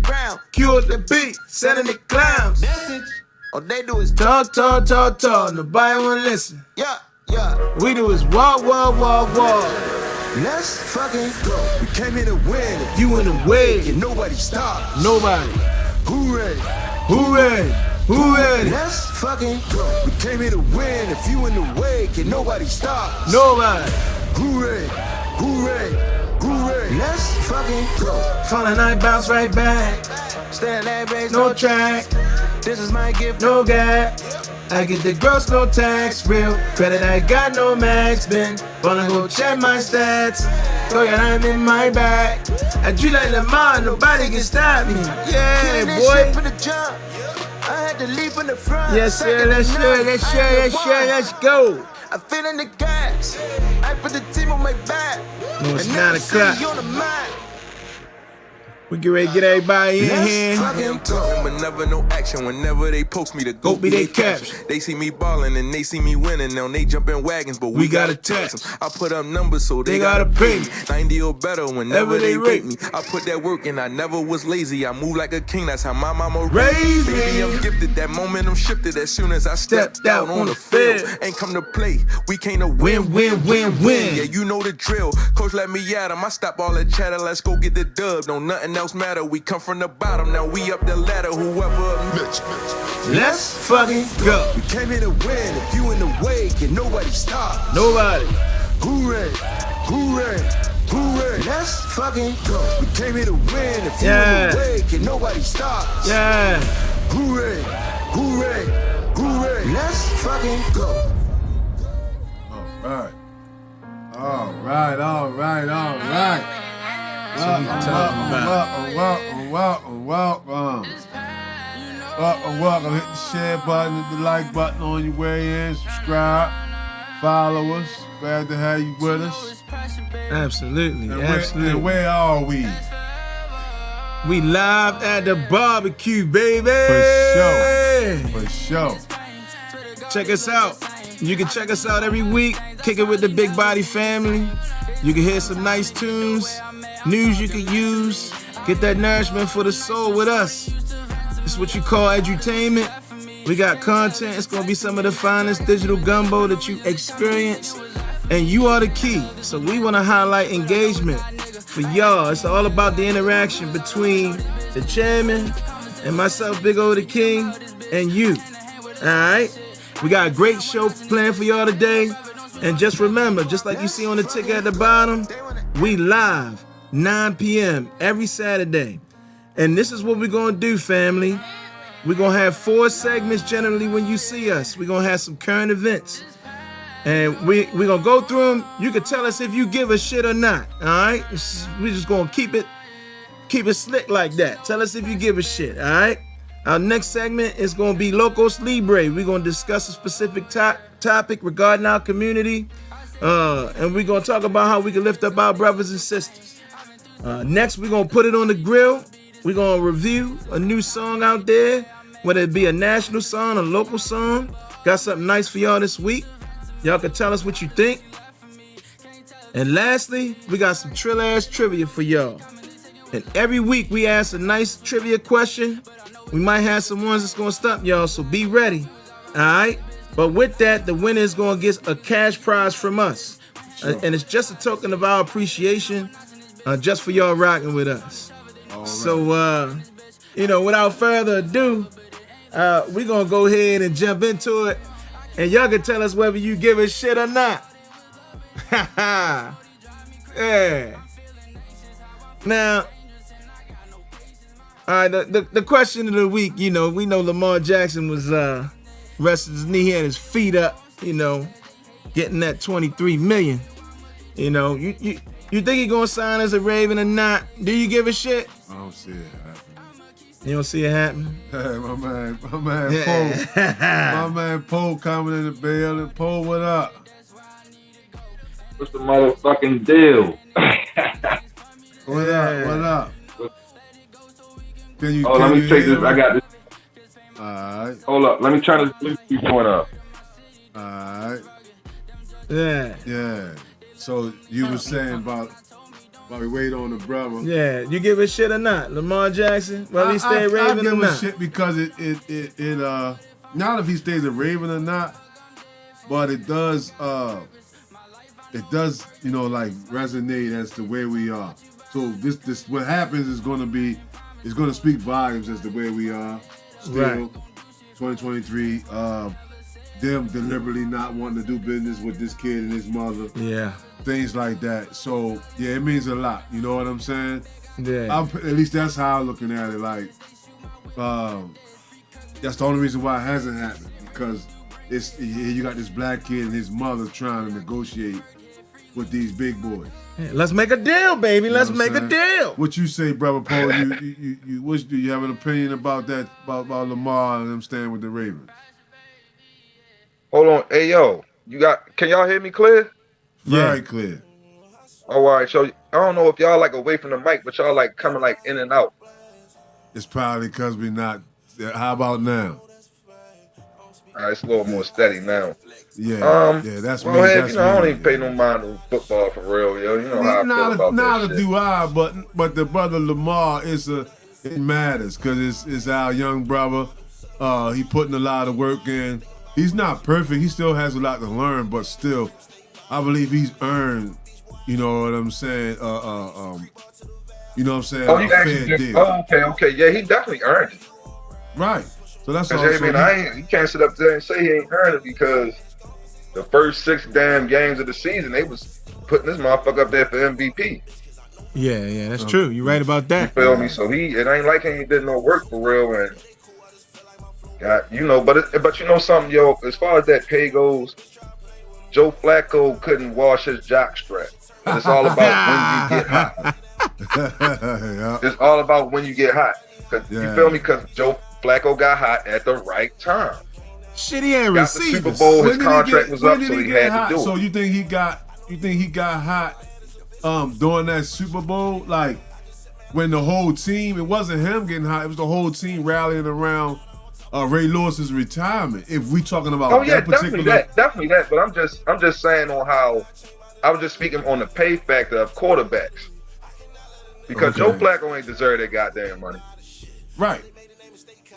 ground. Cue up the beat, sending the clowns. All they do is talk, talk, talk, talk. Nobody wanna listen. Yeah, yeah. We do is walk, walk, walk, walk. Let's fucking go. We came here to win. If you in the way, can nobody stop. Nobody. Who ready? Who ready? Who ready? Let's fucking go. We came here to win. If you in the way, can nobody stop. Nobody. Who ready? Who ready? Who ready? Let's fucking go. Final night, bounce right back. Stand that base, no track. This is my gift, no gap. I get the gross, no tax. Real credit, I got no max. Been wanna go check my stats. Go ahead, I'm in my bag. I treat like Lamar, nobody can stop me. Yeah, boy. For the jump. I had to leave from the front. Yes, sir, let's go. I fit in the gas. I put the team on my back. No, it's 9 o'clock. We get ready to get everybody in here. I'm talking, but never no action. Whenever they post me, the go be they caption. They see me balling and they see me winning. Now they jump in wagons, but we gotta tax them. I put up numbers, so they gotta pay me 90 or better whenever they rate me. I put that work and I never was lazy. I move like a king, that's how my mama raised me. Baby, I'm gifted, that momentum shifted as soon as I stepped out on the field. Ain't come to play, we came to win, win, win, win. Yeah, you know the drill. Coach let me at him, I stop all that chatter, let's go get the dub. No, nothing else matter. We come from the bottom, now we up the ladder. Whoever next. Let's fucking go. We came here to win. If you in the way, can nobody stop. Nobody. Who ready? Who ready? Who ready? Let's fucking go. We came here to win. If you in the way, can nobody stop. Yeah. Who ready? Who ready? Who ready? Let's fucking go. All right. All right. Welcome. Hit the share button, hit the like button on your way in. Subscribe, follow us. Glad to have you with us. Absolutely. And where are we? We live at the barbecue, baby. For sure. Check us out. You can check us out every week. Kick it with the Big Body family. You can hear some nice tunes, news you can use. Get that nourishment for the soul with us. It's what you call edutainment. We got content. It's going to be some of the finest digital gumbo that you experience. And you are the key. So we want to highlight engagement for y'all. It's all about the interaction between the chairman and myself, Big O the King, and you. All right? We got a great show planned for y'all today. And just remember, just like you see on the ticket at the bottom, we live 9 p.m. every Saturday. And this is what we're going to do, family. We're going to have 4 segments generally when you see us. We're going to have some current events. And we're going to go through them. You can tell us if you give a shit or not, all right? We're just going to keep it slick like that. Tell us if you give a shit, all right? Our next segment is going to be Locos Libre. We're going to discuss a specific topic regarding our community. And we're going to talk about how we can lift up our brothers and sisters. Next, we're going to put it on the grill. We're going to review a new song out there, whether it be a national song, a local song. Got something nice for y'all this week. Y'all can tell us what you think. And lastly, we got some trill-ass trivia for y'all. And every week, we ask a nice trivia question. We might have some ones that's going to stump y'all, so be ready. All right? But with that, the winner is going to get a cash prize from us. Sure. And it's just a token of our appreciation just for y'all rocking with us. Right. So, without further ado, we're going to go ahead and jump into it. And y'all can tell us whether you give a shit or not. Yeah. Now, all right, the question of the week, we know Lamar Jackson was resting his knee, he had his feet up, getting that $23 million. You think he gonna sign as a Raven or not? Do you give a shit? I don't see it happening. You don't see it happening? Hey, my man Poe. My man Poe coming in the building. Poe, what up? What's the motherfucking deal? What up? Let me take this. I got this. All right. Hold up. Let me turn this Bluetooth point up. All right. Yeah. Yeah. So you were saying about While we wait on the brother. Yeah, you give a shit or not, Lamar Jackson? Whether he stay Raven or not? I give a shit because it not if he stays a Raven or not, but it does like resonate as to where we are. So this what happens is gonna speak volumes as to where we are. Still, right. 2023. Them deliberately not wanting to do business with this kid and his mother. Yeah. Things like that. So yeah, it means a lot. You know what I'm saying? Yeah. At least that's how I'm looking at it. Like, that's the only reason why it hasn't happened, because you got this black kid and his mother trying to negotiate with these big boys. Yeah, let's make a deal, baby. You know let's make a deal. What you say, brother Paul? Do you have an opinion about that? About Lamar and them staying with the Ravens? Hold on, hey yo, can y'all hear me clear? Very clear. All right, so I don't know if y'all like away from the mic, but y'all like coming like in and out. It's probably because we not. How about now? All right, it's a little more steady now. Yeah, that's me. That's I don't even pay no mind to football for real, yo. You know how I feel about that shit. Do I, but the brother Lamar it matters because it's our young brother. He putting a lot of work in. He's not perfect. He still has a lot to learn, but still, I believe he's earned. You know what I'm saying? You know what I'm saying? A fair deal. Oh, okay. Yeah, he definitely earned it. Right. So that's all. He can't sit up there and say he ain't earned it, because the first 6 damn games of the season, they was putting this motherfucker up there for MVP. Yeah, that's true. You're right about that. You feel me? So it ain't like he did no work for real, and but you know something, yo. As far as that pay goes, Joe Flacco couldn't wash his jock strap. And it's all about when you get hot. Yeah. It's all about when you get hot. You feel me? Because Joe Flacco got hot at the right time. Shit, he ain't received the Super Bowl. His contract was up, so he had to do it. So you think he got hot during that Super Bowl? Like when the whole team, it wasn't him getting hot, it was the whole team rallying around Ray Lewis's retirement. If we talking about definitely that. But I'm just saying on how I was just speaking on the pay factor of quarterbacks, because Joe Flacco ain't deserve that goddamn money. Right.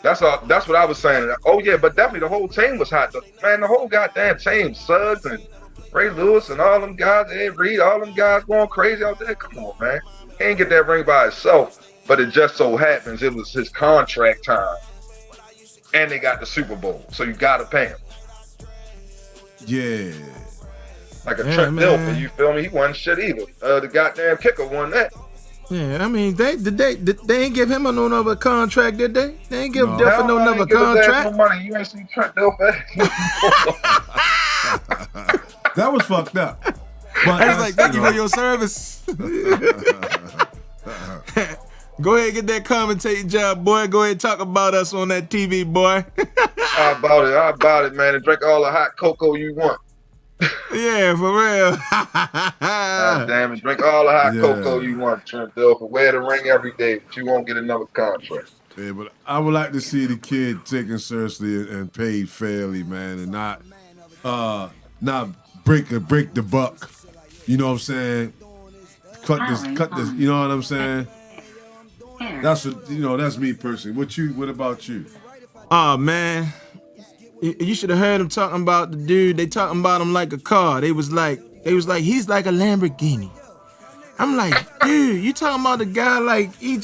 That's what I was saying. Oh yeah, but definitely the whole team was hot. Man, the whole goddamn team, Suggs and Ray Lewis and all them guys, Ed Reed, all them guys going crazy out there. Come on, man. He ain't get that ring by himself. But it just so happens it was his contract time. And they got the Super Bowl, so you gotta pay him. Yeah. Like a Trent Dilfer, you feel me? He wasn't shit either. The goddamn kicker won that. Yeah, I mean, they ain't give him no other contract, did they? They ain't give Dilfer no other contract. No money. You ain't seen Trent Dilfer. That was fucked up. But I was like, thank you for your service. Go ahead and get that commentating job, boy. Go ahead and talk about us on that TV, boy. How about it, man? And drink all the hot cocoa you want. Yeah, for real. God damn it. Drink all the hot cocoa you want, Trent Dilfer. Wear the ring every day, but you won't get another contract. Yeah, but I would like to see the kid taken seriously and paid fairly, man, and not break the buck. You know what I'm saying? Cut this. You know what I'm saying? That's me personally. What about you? Oh man, you should have heard him talking about the dude. They talking about him like a car. They was like he's like a Lamborghini. I'm like, dude, you talking about the guy like he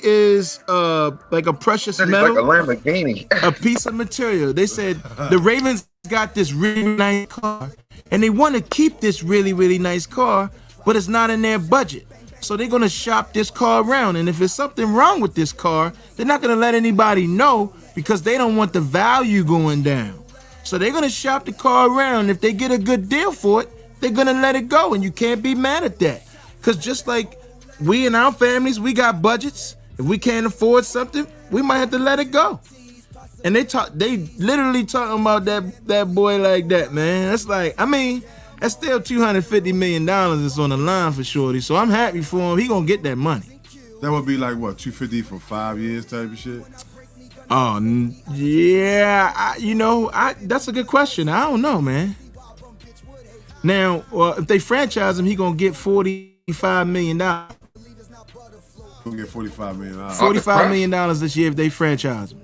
is like a precious metal, like a Lamborghini, a piece of material. They said the Ravens got this really nice car, and they want to keep this really, really nice car, but it's not in their budget. So they're gonna shop this car around, and if there's something wrong with this car, they're not gonna let anybody know because they don't want the value going down. So they're gonna shop the car around. If they get a good deal for it, they're gonna let it go, and you can't be mad at that. Cause just like we in our families, we got budgets. If we can't afford something, we might have to let it go. And they literally talking about that boy like that, man. That's like, I mean, that's still $250 million that's on the line for Shorty. So I'm happy for him. He gonna get that money. That would be like what, $250 for 5 years type of shit? Oh yeah, that's a good question. I don't know, man. Now, if they franchise him, he gonna get 40 $45 million. We'll get $45 million. $45 million this year if they franchise him.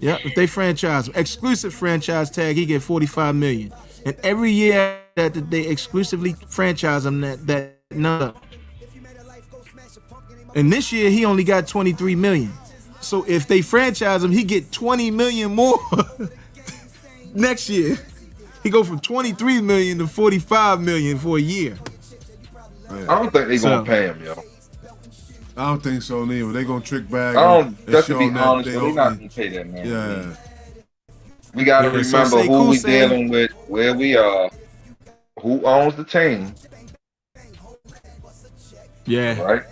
Yep, if they franchise him. Exclusive franchise tag, he get $45 million. And every year that they exclusively franchise him, that number. And this year he only got $23 million. So if they franchise him, he get $20 million more next year. He go from $23 million to $45 million for a year. I don't think they gonna pay him, yo. I don't think so neither. They gonna trick bag. Just to be honest, they not gonna pay that man. Yeah. We gotta remember who we dealing with, where we are, who owns the team. Yeah. Right.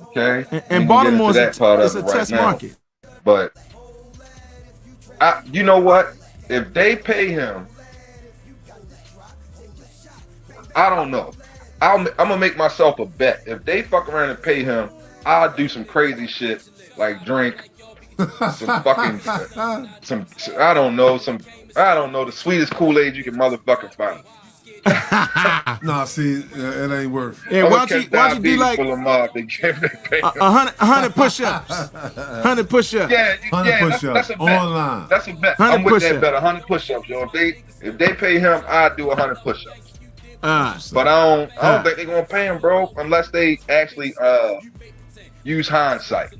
Okay. And Baltimore's a test market. But you know what? If they pay him, I don't know. I'm gonna make myself a bet. If they fuck around and pay him, I'll do some crazy shit like drink some fucking I don't know the sweetest Kool-Aid you can motherfucking find. Nah, see, it ain't worth. Yeah, why don't you do like 100 push-ups? 100 push-ups. Yeah, 100 push-ups that's a bet. online. That's a bet. I'm with that bet. 100 push-ups, yo. If they pay him, I'll do 100 push-ups. But I don't think they're gonna pay him, bro, unless they actually use hindsight.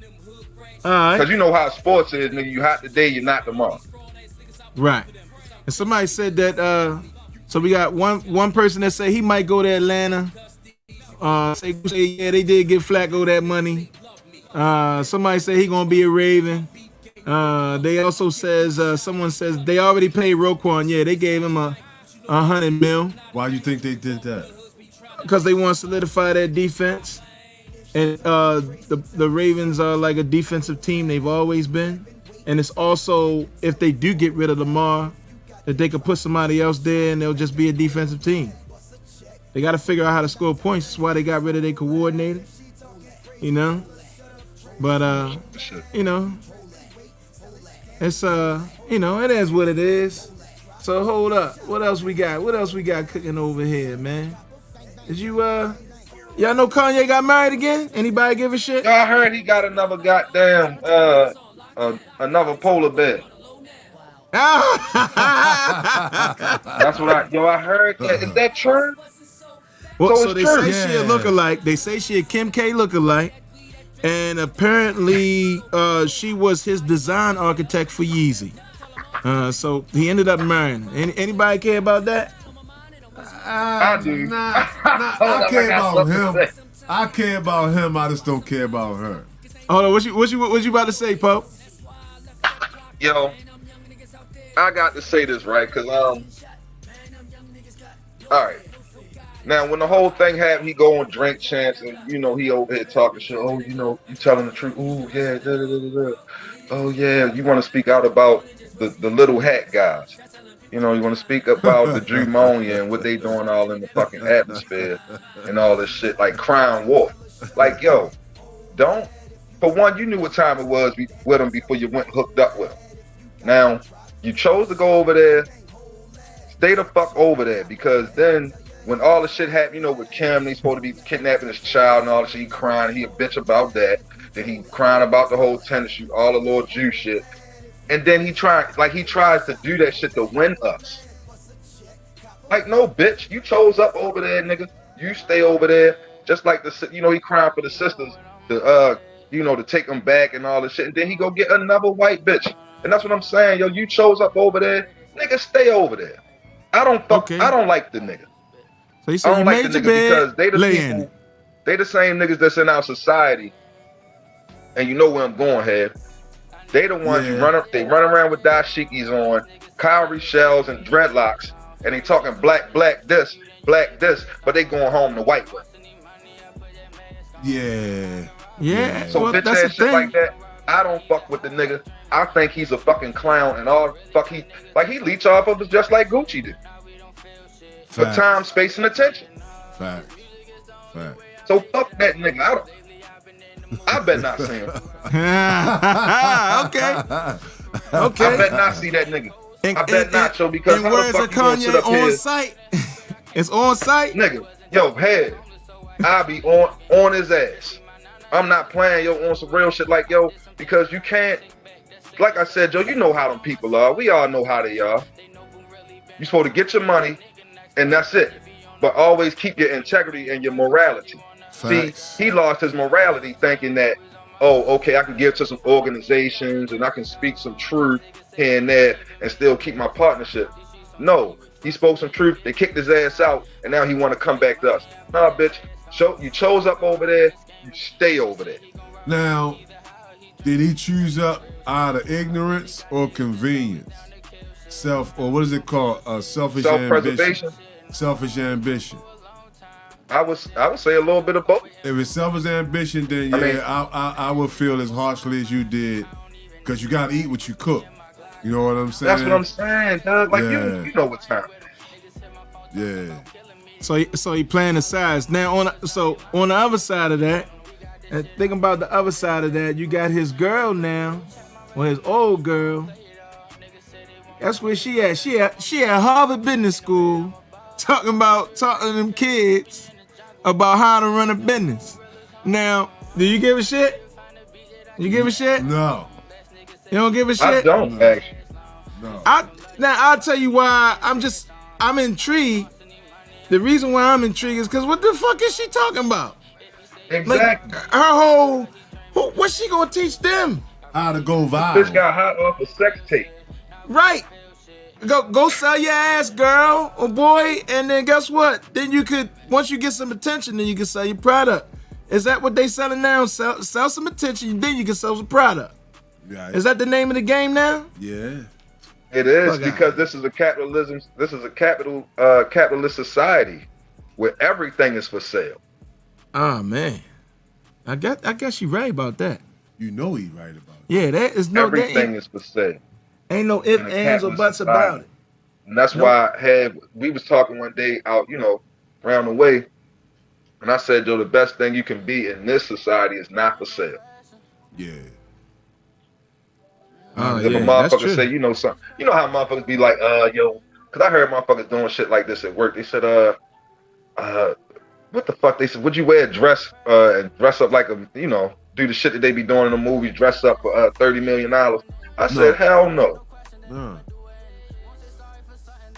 Because you know how sports is, nigga. You hot today, you're not tomorrow. Right. And somebody said that. So we got one person that say he might go to Atlanta. Say yeah, they did give Flacco that money. Somebody say he gonna be a Raven. They also says someone says they already paid Roquan. Yeah, they gave him a $100 million. Why do you think they did that? Because they want to solidify their defense. And the Ravens are like a defensive team. They've always been. And it's also, if they do get rid of Lamar, that they could put somebody else there and they'll just be a defensive team. They got to figure out how to score points. That's why they got rid of their coordinator. You know? But, you know, it's, you know, it is what it is. So hold up. What else we got? What else we got cooking over here, man? Did you, y'all know Kanye got married again? Anybody give a shit? I heard he got another goddamn, another polar bear. That's what I heard. That. Is that true? Well, so they say she a lookalike. They say she a Kim K lookalike. And apparently she was his design architect for Yeezy. So he ended up marrying her. Anybody care about that? I do. I care about him. I care about him. I just don't care about her. Hold on. What you about to say, Pope? Yo, I got to say this right, cause all right. Now when the whole thing happened, he go on Drink Champs and you know he over here talking shit. Oh, you know you telling the truth. Ooh yeah. Oh yeah. You want to speak out about the little hat guys. You know, you want to speak about the Dreamonia and what they doing all in the fucking atmosphere and all this shit, like Crown Wolf. Like, yo, don't. For one, you knew what time it was with them before you went hooked up with them. Now, you chose to go over there. Stay the fuck over there, because then when all the shit happened, you know, with Kim, they supposed to be kidnapping his child and all that shit. He crying, he a bitch about that. Then he crying about the whole tennis shoot, all the little Jew shit. And then he tries to do that shit to win us. Like, no, bitch, you chose up over there, nigga. You stay over there. Just like he crying for the sisters to to take them back and all this shit. And then he go get another white bitch. And that's what I'm saying, yo. You chose up over there, nigga. Stay over there. I don't like the nigga. So you said you made your bed, because they the same niggas that's in our society. And you know where I'm going here. They the ones they run around with dashikis on, cowrie shells and dreadlocks, and they talking black this, but they going home the white way. Yeah. So bitch ass shit like that, I don't fuck with the nigga. I think he's a fucking clown and all he leech off of us just like Gucci did. For time, space, and attention. Fact. So fuck that nigga. I bet not see him. Okay. I bet not see that nigga. I bet not, so because and where's Kanye on site? It's on site, nigga. Yo, head. I be on his ass. I'm not playing, yo, on some real shit like, yo, because you can't, like I said, Joe, you know how them people are. We all know how they are. You're supposed to get your money, and that's it. But always keep your integrity and your morality. Facts. See, he lost his morality thinking that, oh, okay, I can give to some organizations and I can speak some truth here and there and still keep my partnership. No, he spoke some truth. They kicked his ass out, and now he want to come back to us. Nah, bitch. You chose up over there. You stay over there. Now, did he choose up out of ignorance or convenience? Or what is it called? Selfish Self-preservation. ambition. Selfish ambition. I would say a little bit of both. If it's selfish ambition, then yeah, I would feel as harshly as you did, because you got to eat what you cook. You know what I'm saying? That's what I'm saying, Doug. Like you know what time. Yeah. So he playing the sides. Now on the other side of that, and thinking about the other side of that, you got his girl now, or his old girl. That's where she at. She at Harvard Business School, talking to them kids about how to run a business. Now, do you give a shit? You give a shit? No. You don't give a shit? I don't actually. No. I'll tell you why I'm intrigued. The reason why I'm intrigued is because what the fuck is she talking about? Exactly. Like, her whole, what's she gonna teach them? How to go viral. This got hot off a sex tape. Right. Go sell your ass, girl or boy, and then guess what? Then you could, once you get some attention, then you can sell your product. Is that what they selling now? Sell some attention, then you can sell some product. Yeah. Is that the name of the game now? Yeah. It is, because this is a capitalist society where everything is for sale. Oh man, I guess you're right about that. You know he's right about it. Yeah, that is no everything is for sale. Ain't no ifs, ands, or buts about it. And that's why we was talking one day out, around the way, and I said, Joe, the best thing you can be in this society is not for sale. Yeah. If a motherfucker say, something, you know how motherfuckers be like, because I heard motherfuckers doing shit like this at work. They said, what the fuck? They said, would you wear a dress and dress up like do the shit that they be doing in the movies, dress up for $30 million? I said, hell no. No.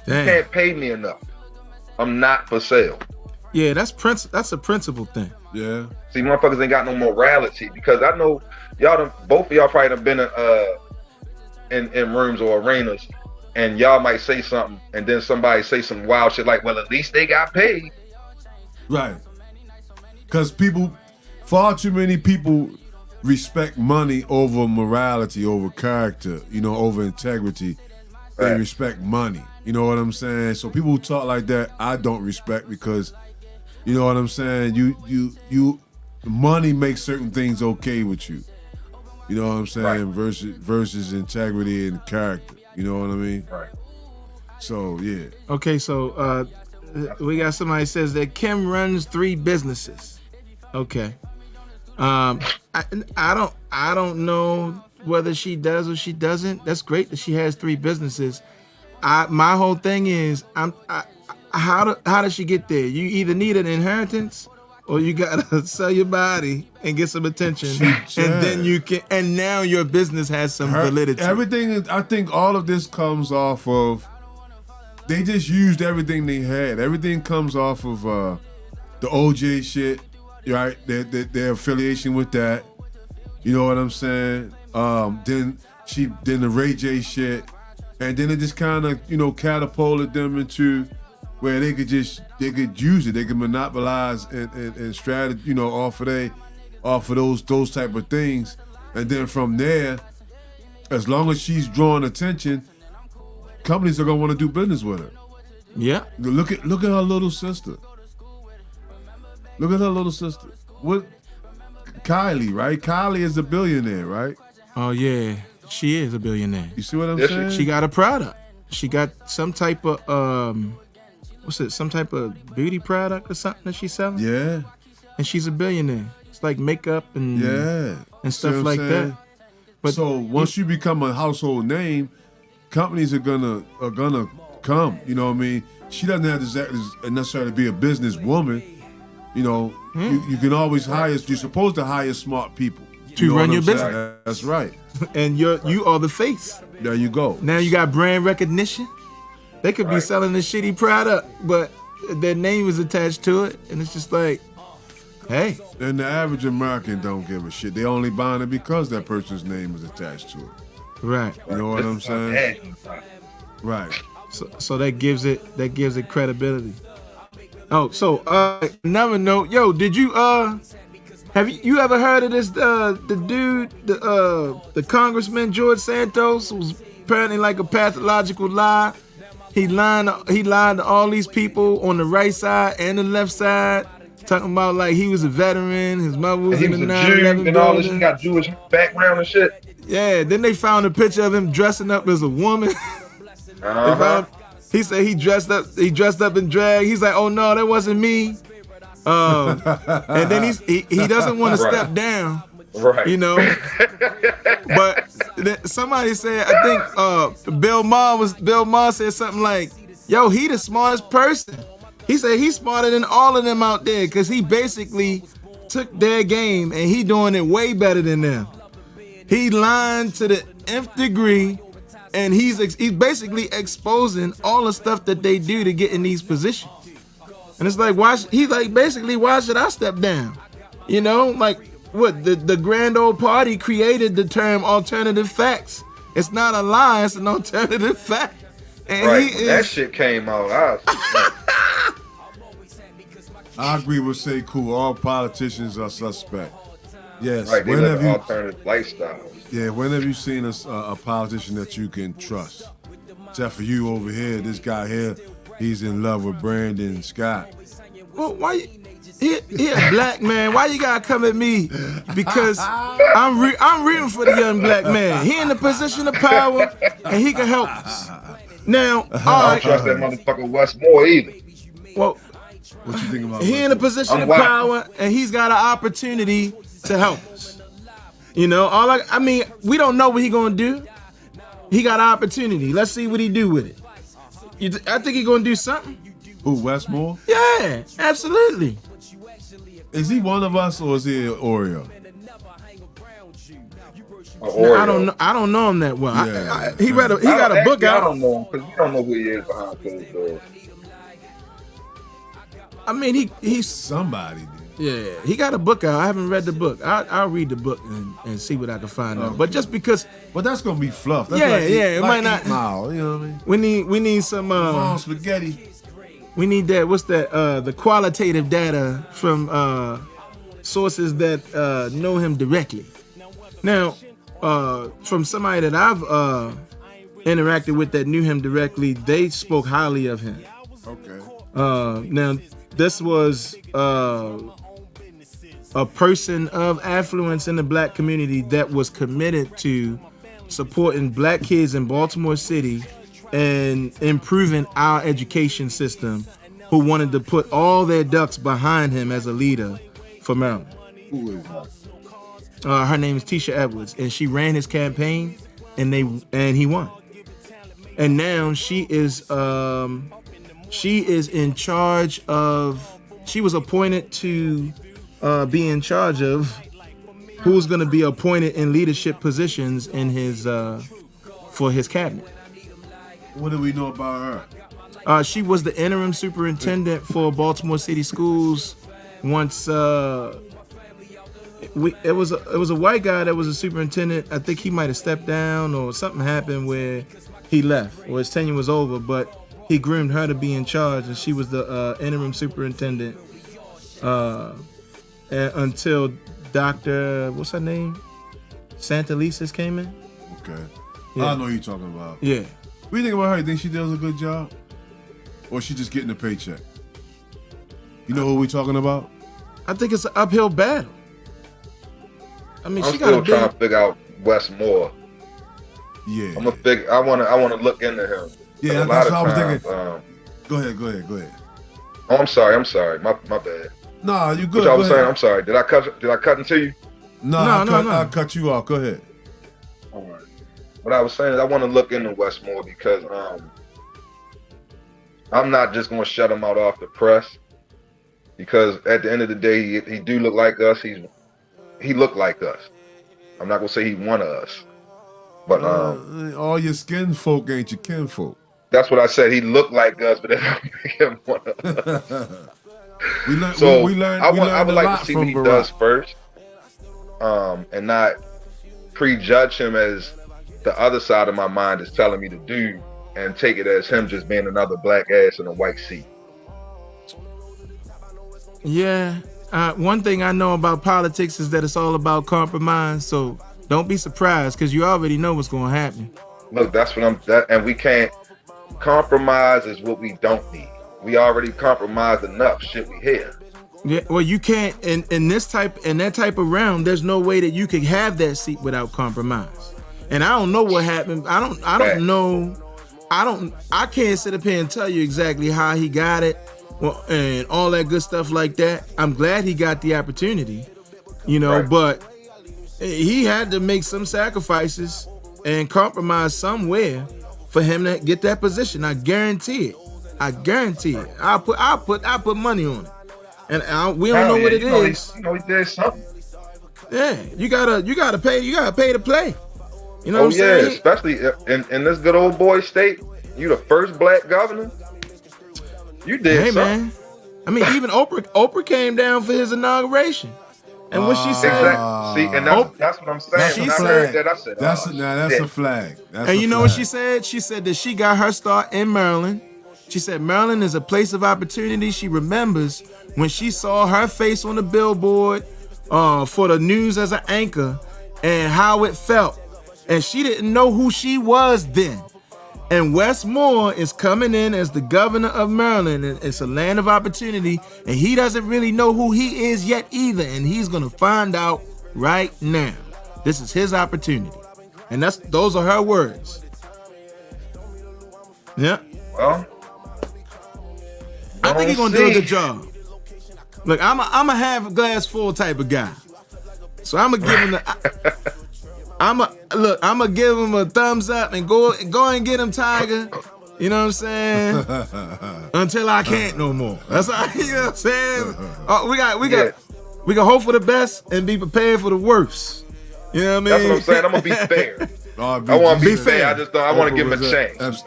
You can't pay me enough. I'm not for sale. Yeah, that's a principle thing. Yeah. See, motherfuckers ain't got no morality, because I know both of y'all probably done been in rooms or arenas, and y'all might say something, and then somebody say some wild shit like, well, at least they got paid. Right. Because far too many people respect money over morality, over character, over integrity. They respect money. You know what I'm saying? So people who talk like that, I don't respect, because, you know what I'm saying? You money makes certain things okay with you. You know what I'm saying? Right. Versus integrity and character. You know what I mean? Right. So yeah. Okay, so we got somebody says that Kim runs 3 businesses. Okay. I don't know whether she does or she doesn't. That's great that she has 3 businesses. My whole thing is, how does she get there? You either need an inheritance, or you gotta sell your body and get some attention, and then you can. And now your business has some validity. Everything. I think all of this comes off of. They just used everything they had. Everything comes off of the OJ shit, right? Their affiliation with that. You know what I'm saying? Then the Ray J shit, and then it just kind of catapulted them into where they could use it. They could monopolize and strategy, off of those type of things. And then from there, as long as she's drawing attention, companies are gonna want to do business with her. Yeah. Look at her little sister. Look at her little sister. What? Kylie, right? Kylie is a billionaire, right? Oh yeah, she is a billionaire. You see what I'm saying? She got a product. She got some type of some type of beauty product or something that she's selling. Yeah. And she's a billionaire. It's like makeup and stuff like that. But so once you become a household name, companies are gonna come. You know what I mean? She doesn't have to necessarily be a businesswoman. You know, you can always hire. You're supposed to hire smart people to run your business. That's right. And you are the face. There you go. Now you got brand recognition. They could be selling a shitty product, but their name is attached to it, and it's just like, hey. And the average American don't give a shit. They only buying it because that person's name is attached to it. Right. You know what I'm saying? Right. So that gives it credibility. Oh, so another note, yo, did you have you ever heard of this the dude, the Congressman George Santos, was apparently like a pathological lie. He lied to all these people on the right side and the left side, talking about like he was a veteran, his mother was in the 9/11 and all this. He got Jewish background and shit. Yeah, then they found a picture of him dressing up as a woman. He said he dressed up in drag. He's like, oh no, that wasn't me. And then he doesn't want to step down. Right. You know. But somebody said, I think Bill Maher said something like, yo, he the smartest person. He said he's smarter than all of them out there because he basically took their game and he doing it way better than them. He lying to the nth degree. And he's basically exposing all the stuff that they do to get in these positions. And it's like, why should I step down? You know, like what the grand old party created the term alternative facts. It's not a lie, it's an alternative fact. And that shit came out. I agree with Sekou. All politicians are suspect. Yes. Right, they live an alternative lifestyle. Yeah, when have you seen a politician that you can trust? Except for you over here, this guy here, he's in love with Brandon Scott. Well, why he a black man? Why you gotta come at me? Because I'm rooting for the young black man. He in the position of power, and he can help us. Now, I don't trust that motherfucker Westmore either. Well, what you think about? He in a position of power, and he's got an opportunity to help us. You know, I mean, we don't know what he gonna do. He got an opportunity. Let's see what he do with it. I think he gonna do something. Who, Westmore? Yeah, absolutely. Is he one of us or is he an Oreo? I don't know him that well. Yeah. He got a book out. I don't know him because we don't know who he is behind closed doors. I mean, he's somebody. Yeah, he got a book out. I haven't read the book. I'll read the book and see what I can find out. But just because, that's gonna be fluff. That's it might not. Mile, you know what I mean? We need some spaghetti. We need that. What's that? The qualitative data from sources that know him directly. Now, from somebody that I've interacted with that knew him directly, they spoke highly of him. Okay. Now, this was a person of affluence in the black community that was committed to supporting black kids in Baltimore City and improving our education system, who wanted to put all their ducks behind him as a leader for Maryland. Who is that? Her name is Tisha Edwards, and she ran his campaign, and he won. And now she is in charge of. She was appointed to be in charge of who's going to be appointed in leadership positions in his for his cabinet. What do we know about her? She was the interim superintendent for Baltimore City Schools. Once it was a white guy that was a superintendent. I think he might have stepped down or something happened where he left or his tenure was over. But he groomed her to be in charge, and she was the interim superintendent until Dr. What's her name? Santelises came in. Okay, yeah. I know who you're talking about. Yeah. What do you think about her? You think she does a good job, or she just getting a paycheck? You know who we talking about? I think it's an uphill battle. I mean, I'm still trying to figure out Westmore. Yeah. I want to look into him. Yeah, that's what I was thinking. Go ahead. Oh, I'm sorry. My bad. Nah, you good. What I was saying, I'm sorry. Did I cut into you? No. I cut you off. Go ahead. All right. What I was saying is I want to look into Westmore because I'm not just going to shut him out off the press. because at the end of the day, he do look like us. He look like us. I'm not gonna say he one of us, but all your skin folk ain't your kinfolk. That's what I said. He looked like us, but that don't make him one of us. I would like to see what he does first, and not prejudge him as the other side of my mind is telling me to do, and take it as him just being another black ass in a white seat. Yeah. One thing I know about politics is that it's all about compromise. So don't be surprised, because you already know what's going to happen. Look, that's what and we can't compromise is what we don't need. We already compromised enough shit we hear. Yeah, well, you can't in that type of round. There's no way that you could have that seat without compromise. And I don't know what happened. I don't know. I can't sit up here and tell you exactly how he got it, and all that good stuff like that. I'm glad he got the opportunity, right. But he had to make some sacrifices and compromise somewhere for him to get that position. I guarantee it. I'll put money on it. And we don't know what it is. He did something. Yeah, you gotta pay to play. You know what I'm saying? Especially in this good old boy state. You the first black governor. You did something. Man. I mean, even Oprah came down for his inauguration. And what she said, exactly. See, and that's what I'm saying. I heard that. I said, that's a flag. And you know what she said? She said that she got her start in Maryland. She said Maryland is a place of opportunity. She remembers when she saw her face on the billboard for the news as an anchor and how it felt. And she didn't know who she was then. And Wes Moore is coming in as the governor of Maryland, and it's a land of opportunity, and he doesn't really know who he is yet either, and he's gonna find out right now. This is his opportunity. And those are her words. Yeah. Well, I think he's gonna do a good job. Look, I'm a half glass full type of guy. So I'm gonna give him I'm gonna give him a thumbs up and go and get him, Tiger. You know what I'm saying? Until I can't no more. That's all. You know what I'm saying? We got hope for the best and be prepared for the worst. You know what I mean? That's what I'm saying. I'm gonna be fair. I want to be fair. I want to give him a chance.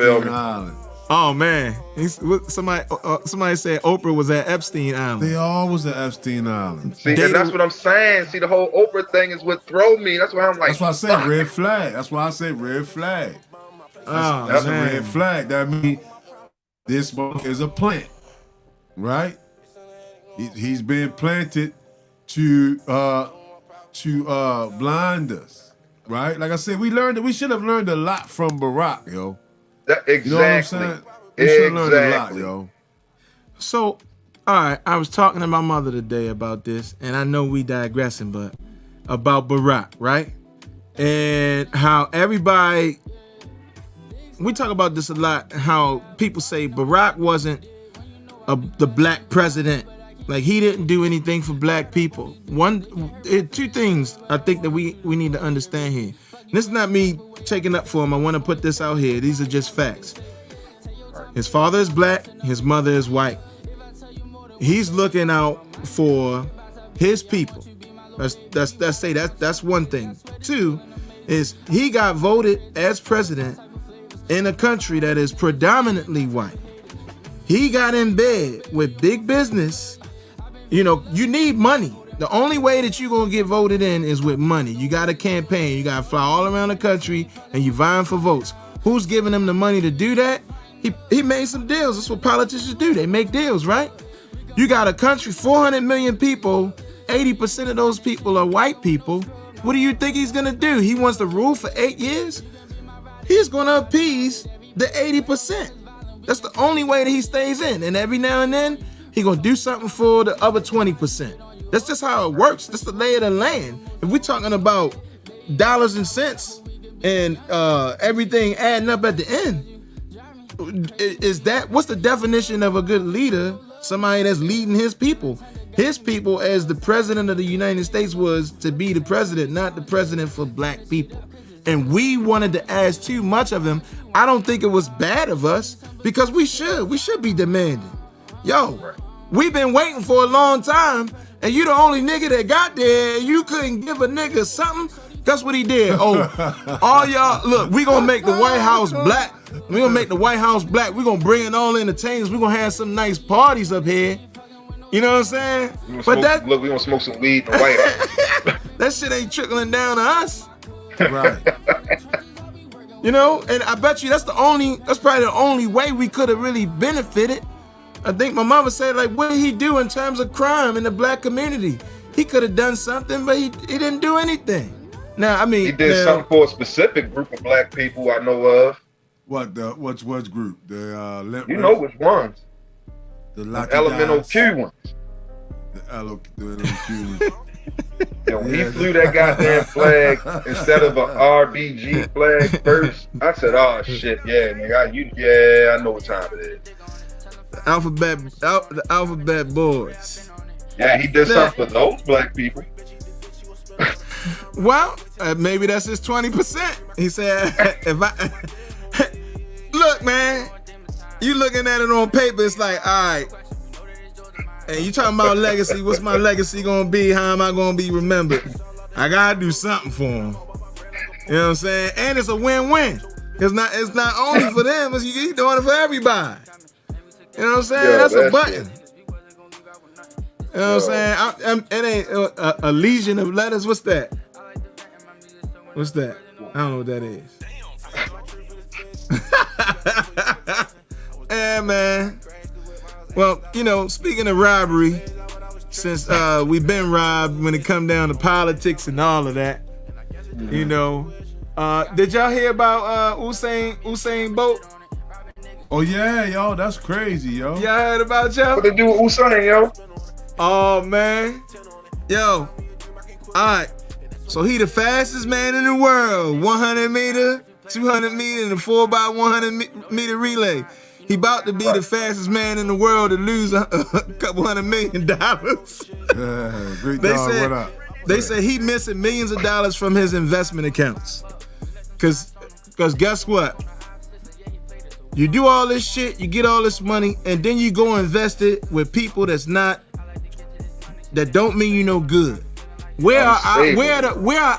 Oh man, somebody said Oprah was at Epstein Island. They all was at Epstein Island. See, and that's what I'm saying. See, the whole Oprah thing is what throw me. That's why I'm like. That's why I said red flag. That's why I said red flag. That's a red flag. That means this one is a plant, right? He's been planted to blind us, right? Like I said, we should have learned a lot from Barack, yo. Exactly. You know what I'm saying? We should have learned a lot, yo. So, all right, I was talking to my mother today about this, and I know we digressing, but about Barack, right? And how everybody, we talk about this a lot, how people say Barack wasn't the black president. Like, he didn't do anything for black people. Two things I think that we need to understand here. This is not me taking up for him. I want to put this out here. These are just facts. His father is black. His mother is white. He's looking out for his people. That's one thing. Two is he got voted as president in a country that is predominantly white. He got in bed with big business. You know, you need money. The only way that you're going to get voted in is with money. You got to campaign. You got to fly all around the country and you vying for votes. Who's giving him the money to do that? He made some deals. That's what politicians do. They make deals, right? You got a country, 400 million people. 80% of those people are white people. What do you think he's going to do? He wants to rule for 8 years? He's going to appease the 80%. That's the only way that he stays in. And every now and then, he's going to do something for the other 20%. That's just how it works. That's the lay of the land. If we're talking about dollars and cents and everything adding up at the end, what's the definition of a good leader? Somebody that's leading his people. His people, as the president of the United States, was to be the president, not the president for black people. And we wanted to ask too much of him. I don't think it was bad of us, because we should be demanding. Yo, We've been waiting for a long time, and you the only nigga that got there, and you couldn't give a nigga something. That's what he did. Oh, all y'all, look, we gonna make the White House black. We gonna make the White House black. We gonna bring in all the entertainers. We gonna have some nice parties up here. You know what I'm saying? But that look, we gonna smoke some weed in the White House. That shit ain't trickling down to us. Right. You know, and I bet you that's probably the only way we could have really benefited. I think my mama said, like, what did he do in terms of crime in the black community? He could have done something, but he didn't do anything. Now, I mean, he did something for a specific group of black people I know of. What group? The you know which ones? The elemental Q ones. The elemental Q ones. Yeah, when he flew that goddamn flag instead of an RBG flag first, I said, "Oh shit, yeah, nigga, I know what time it is." The alphabet boys. Yeah, he did something for those black people. Well, maybe that's his 20%. He said, "If I look, man, you looking at it on paper, it's like, all right." And you talking about legacy? What's my legacy gonna be? How am I gonna be remembered? I gotta do something for him. You know what I'm saying? And it's a win-win. It's not only for them. It's you doing it for everybody. You know what I'm saying? That's a button. Shit. You know what I'm saying? It ain't a legion of letters. What's that? What's that? I don't know what that is. Yeah, man. Well, you know, speaking of robbery, since we've been robbed when it come down to politics and all of that, you know, did y'all hear about Usain Bolt? Oh yeah, yo, that's crazy, yo. Y'all heard about y'all? What they do with Usain, yo? Oh man, yo, all right. So he the fastest man in the world, 100 meter, 200 meter, and a 4x100 meter relay. He about to be the fastest man in the world to lose a couple $100 million. Great dog, what up? They say he missing millions of dollars from his investment accounts. Cause guess what? You do all this shit, you get all this money, and then you go invest it with people that don't mean you no good. Where are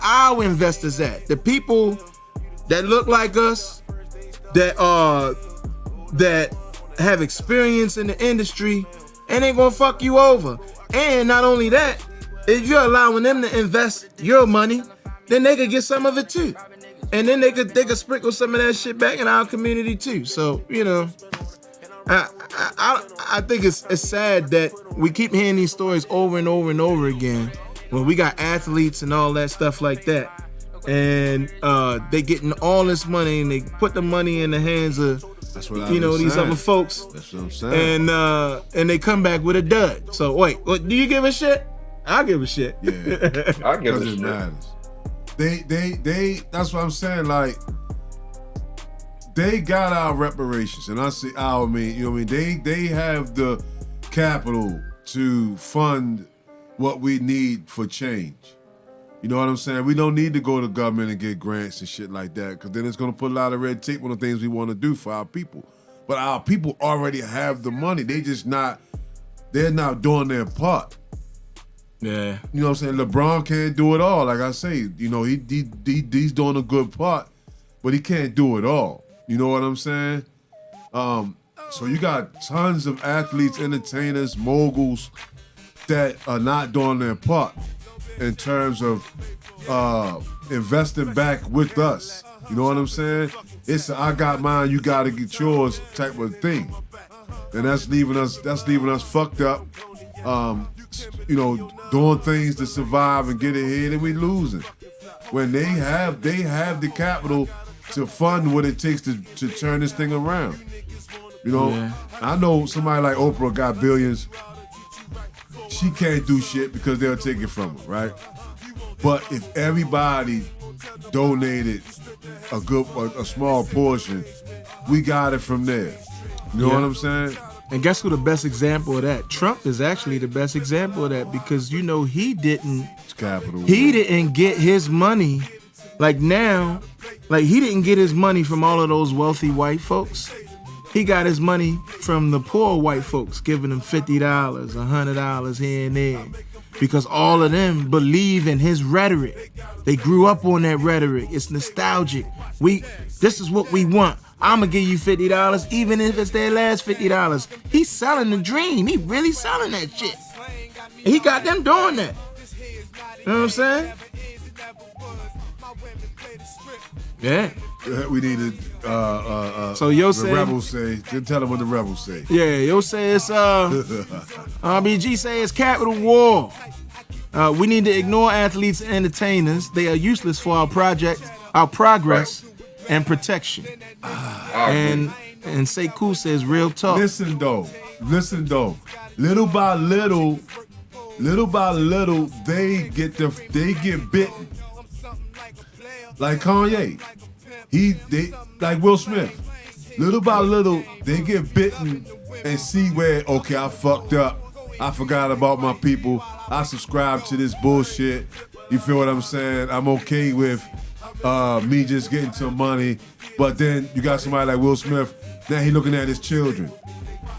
our investors at? The people that look like us, that have experience in the industry, and they gonna fuck you over. And not only that, if you're allowing them to invest your money, then they could get some of it too. And then they could sprinkle some of that shit back in our community too. So, you know, I think it's sad that we keep hearing these stories over and over and over again when we got athletes and all that stuff like that. And they getting all this money and they put the money in the hands of these other folks. That's what I'm saying. And they come back with a dud. So wait, do you give a shit? I'll give a shit. Yeah, I give a shit. Matters. They. That's what I'm saying. Like, they got our reparations, and I say our, I mean, you know what I mean. They have the capital to fund what we need for change. You know what I'm saying? We don't need to go to government and get grants and shit like that, because then it's going to put a lot of red tape on the things we want to do for our people. But our people already have the money. They're not doing their part. Yeah. You know what I'm saying? LeBron can't do it all. Like I say, you know, he's doing a good part, but he can't do it all. You know what I'm saying? So you got tons of athletes, entertainers, moguls that are not doing their part in terms of investing back with us. You know what I'm saying? It's a, I got mine, you gotta get yours type of thing. And that's leaving us fucked up. You know, doing things to survive and get ahead, and we losing. When they have the capital to fund what it takes to turn this thing around. You know, yeah. I know somebody like Oprah got billions. She can't do shit because they'll take it from her, right? But if everybody donated a small portion, we got it from there. You know what I'm saying? And guess who the best example of that? Trump is actually the best example of that, because you know he didn't get his money he didn't get his money from all of those wealthy white folks. he got his money from the poor white folks, giving them $50, $100 here and there. Because all of them believe in his rhetoric. They grew up on that rhetoric. It's nostalgic. This is what we want. I'm going to give you $50, even if it's their last $50. He's selling the dream. He really selling that shit. He got them doing that. You know what I'm saying? Yeah. We needed so yo the say, rebels say. Just tell them what the rebels say. Yeah, yo say it's RBG say it's capital war. We need to ignore athletes and entertainers. They are useless for our progress and protection. And Sekou says real talk. Listen though. Little by little, they get bitten. Like Kanye. They like Will Smith. Little by little, they get bitten and see where, okay, I fucked up. I forgot about my people. I subscribe to this bullshit. You feel what I'm saying? I'm okay with me just getting some money. But then you got somebody like Will Smith, now he looking at his children.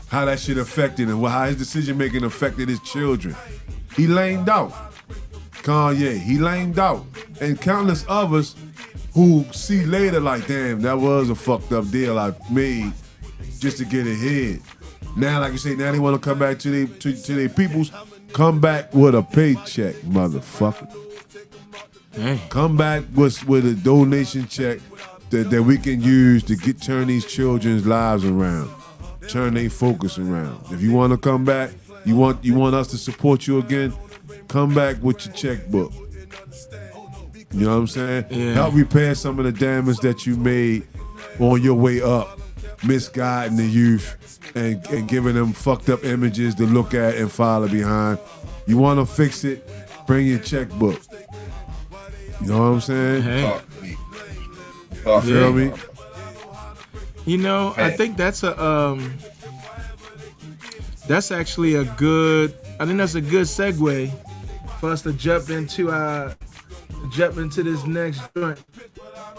How that shit affected him, how his decision making affected his children. He lamed out. Kanye, he lamed out. And countless others who see later like, damn, that was a fucked up deal I made just to get ahead. Now, like you say, now they want to come back to their peoples. Come back with a paycheck, motherfucker. Hey. Come back with a donation check that we can use to turn these children's lives around, turn their focus around. If you want to come back, you want us to support you again, come back with your checkbook. You know what I'm saying? Yeah. Help repair some of the damage that you made on your way up, misguiding the youth and giving them fucked up images to look at and follow behind. You want to fix it, bring your checkbook. You know what I'm saying? Hey. You feel me? You know, I think that's that's actually a good segue for us to jump into this next joint.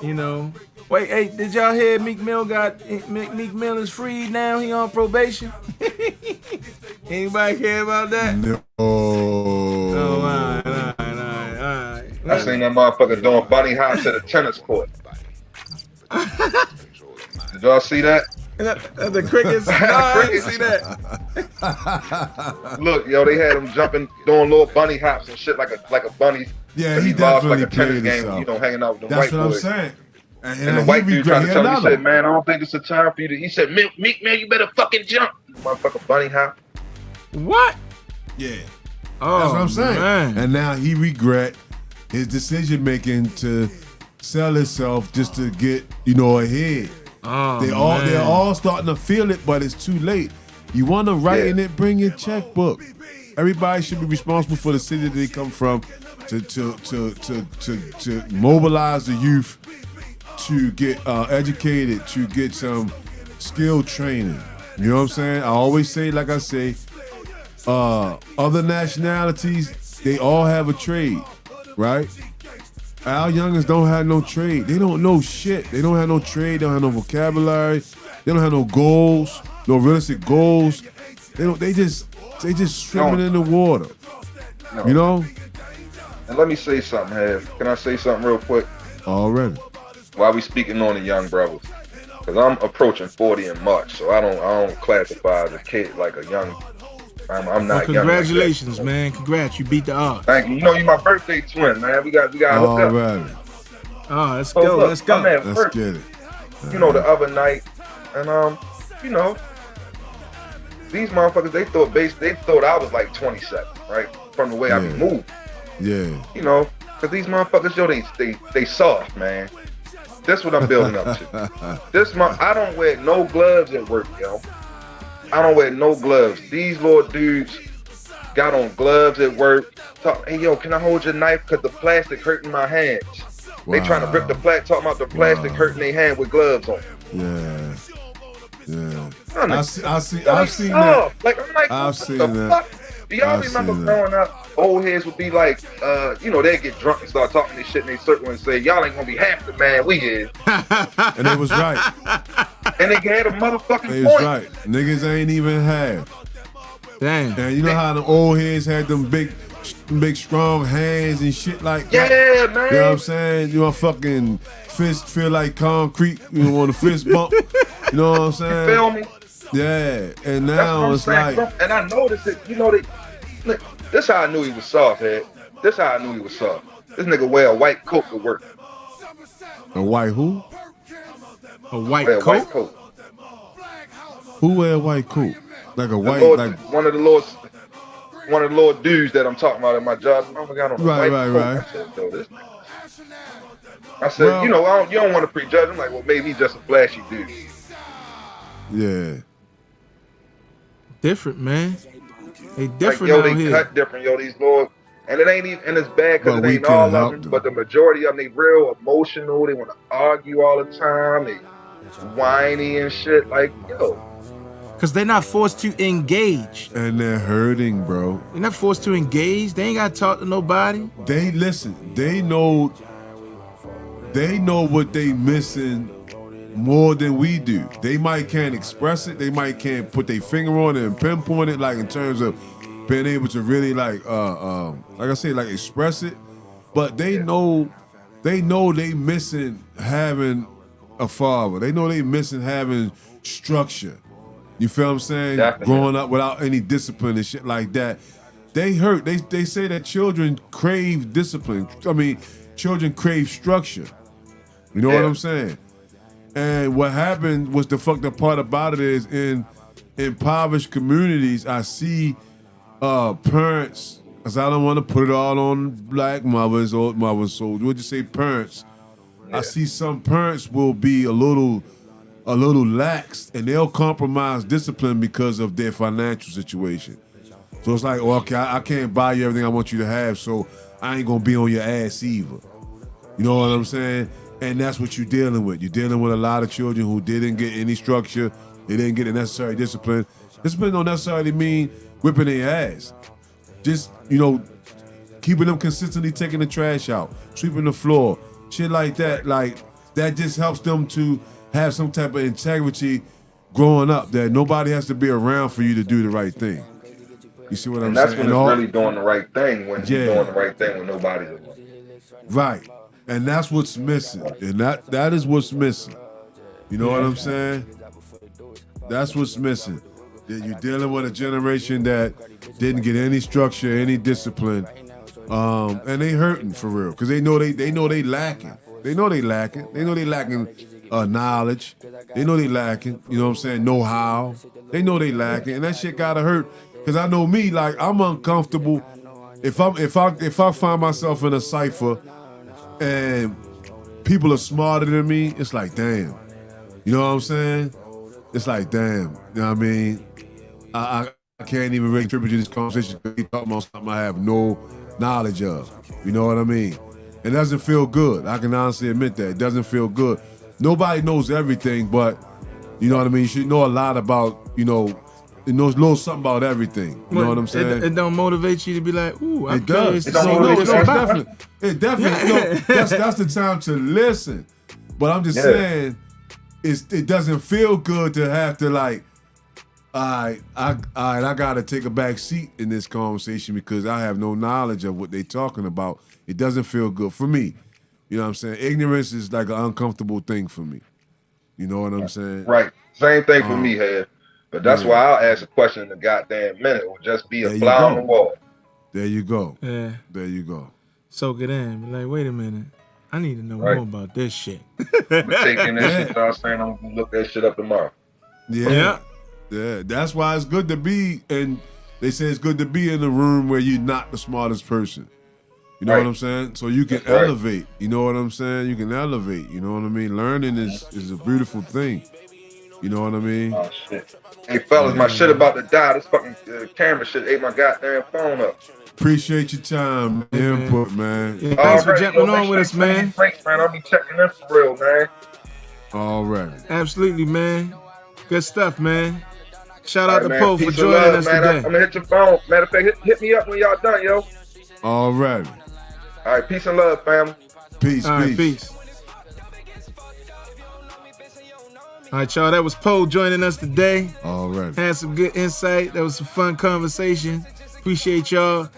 You know, wait, hey, did y'all hear Meek Mill is free now? He on probation. Anybody care about that? No. Oh, all right. I seen that motherfucker doing bunny hops at a tennis court. Did y'all see that? The crickets? No, I didn't see that. Look, yo, they had him jumping, doing little bunny hops and shit like a bunny. Yeah, he lost definitely like a tennis played game, himself. you know, hanging out with the That's white what boys. I'm saying. And the white dude tried to tell me, he said, man, I don't think it's a time for you to. He said, Meek, man, you better fucking jump. Motherfucker bunny hop. What? Yeah. Oh, that's what I'm saying. Man. And now he regret his decision making to sell himself just to get, ahead. Oh, They're all starting to feel it, but it's too late. You want to write in it, bring your checkbook. Everybody should be responsible for the city that they come from to mobilize the youth to get educated, to get some skill training. You know what I'm saying? I always say, like I say, other nationalities, they all have a trade, right? Our youngins don't have no trade. They don't know shit. They don't have no trade. They don't have no vocabulary. They don't have no goals, no realistic goals. They just swimming in the water. No. You know? And let me say something, Hev. Can I say something real quick? Already. While we speaking on the young brothers, because I'm approaching 40 in March, so I don't classify as a kid like a young. I'm not young. Congratulations, like man! Congrats, you beat the odds. Thank you. You know, you're my birthday twin, man. We got hooked up. Already. Oh, let's So go. look, Let's go. Let's get it. You know, the other night, and these motherfuckers, they thought I was like 27, right? From the way I be moving. Yeah. You know, because these motherfuckers, yo, they soft, man. That's what I'm building up to. I don't wear no gloves at work, yo. I don't wear no gloves. These little dudes got on gloves at work. Talk, hey, yo, can I hold your knife? Because the plastic hurting my hands. Wow. They trying to rip the plastic, talking about the plastic hurting their hand with gloves on. Yeah. I've seen that. Like, I'm like, I've seen that. Fuck? Do y'all remember growing up, old heads would be like, they'd get drunk and start talking this shit in their circle and say, y'all ain't gonna be half the man we is. And it was right. And they had a motherfucking It's point. right. Niggas ain't even half. Damn. And you know how the old heads had them big strong hands and shit like that? Yeah, man. You know what I'm saying? You know, fucking fist feel like concrete. You know, want a fist bump. You know what I'm saying? You feel me? Yeah. And now it's like. And I noticed it, you know, this how I knew he was soft, head. This how I knew he was soft. This nigga wear a white coat to work. A white who? A white wear coat? A white coat. Who wear a white coat? Like a white, Lord, like one of the little dudes that I'm talking about at my job. I got on a white coat. Right. I said, well, you know, you don't want to prejudge. I'm like, well, maybe he's just a flashy dude. Yeah. Different, man. They different like, yo, out they here. cut different, yo. These little, and it ain't even, and it's bad because it ain't all of them, but the majority of them, they real emotional. They want to argue all the time. They whiny and shit. Like, yo. Because they're not forced to engage. And they're hurting, bro. They're not forced to engage. They ain't got to talk to nobody. They listen. They know what they missing more than we do. They might can't express it. They might can't put their finger on it and pinpoint it, like in terms of being able to really like I say, like express it. But they know they missing having a father. They know they missing having structure. You feel what I'm saying? Definitely. Growing up without any discipline and shit like that. They hurt. They say that children crave discipline. I mean, children crave structure. You know what I'm saying? And what happened was, the fucked up part about it is, in impoverished communities, I see parents, because I don't want to put it all on black mothers or mothers, so we'll just say parents. Yeah. I see some parents will be a little lax, and they'll compromise discipline because of their financial situation. So it's like, well, okay, I can't buy you everything I want you to have, so I ain't gonna be on your ass either. You know what I'm saying? And that's what you're dealing with. You're dealing with a lot of children who didn't get any structure. They didn't get the necessary discipline. Discipline don't necessarily mean whipping their ass. Just, you know, keeping them consistently taking the trash out, sweeping the floor, shit like that. Like, that just helps them to have some type of integrity growing up, that nobody has to be around for you to do the right thing. You see what I'm saying? And that's when it's really doing the right thing, when you're doing the right thing when nobody's around. Right. And that's what's missing. And that is what's missing. You know what I'm saying? That's what's missing. That you're dealing with a generation that didn't get any structure, any discipline. And they hurting for real. Because they know they lacking. They know they lacking. They know they lacking knowledge. They know they lacking, you know what I'm saying, know-how. They know they lacking. And that shit gotta hurt. Because I know me, like, I'm uncomfortable. If I find myself in a cipher and people are smarter than me, it's like, damn. You know what I'm saying? It's like, damn. You know what I mean? I can't even really contribute to this conversation because he's talking about something I have no knowledge of. You know what I mean? It doesn't feel good. I can honestly admit that. It doesn't feel good. Nobody knows everything, but, you know what I mean? You should know a lot about, you know, it knows a little something about everything. You know what I'm saying? It don't motivate you to be like, ooh, I'm it does. It definitely. It definitely. You know, that's the time to listen. But I'm just saying, it doesn't feel good to have to, like, I gotta take a back seat in this conversation because I have no knowledge of what they're talking about. It doesn't feel good for me. You know what I'm saying? Ignorance is like an uncomfortable thing for me. You know what I'm saying? Right. Same thing for me, Head. But that's why I'll ask a question in a goddamn minute. It will just be a fly on the wall. There you go. Yeah. There you go. Soak it in. Be like, wait a minute. I need to know more about this shit. We're taking this shit. I'm saying I'm going to look that shit up tomorrow. Yeah. That's why it's good to be, and they say it's good to be in a room where you're not the smartest person. You know what I'm saying? So you can elevate. You know what I'm saying? You can elevate. You know what I mean? Learning is a beautiful thing. You know what I mean? Oh, shit. Hey, fellas, my shit about to die. This fucking camera shit ate my goddamn phone up. Appreciate your time, input, man. Yeah, thanks for jumping on with us, man. Thanks, man. I'll be checking in for real, man. All right. Absolutely, man. Good stuff, man. Shout out to Poe for joining us today. I'm going to hit your phone. Matter of fact, hit me up when y'all done, yo. All right. All right, peace and love, family. Peace, All right, peace. All right, y'all. That was Poe joining us today. All right. Had some good insight. That was some fun conversation. Appreciate y'all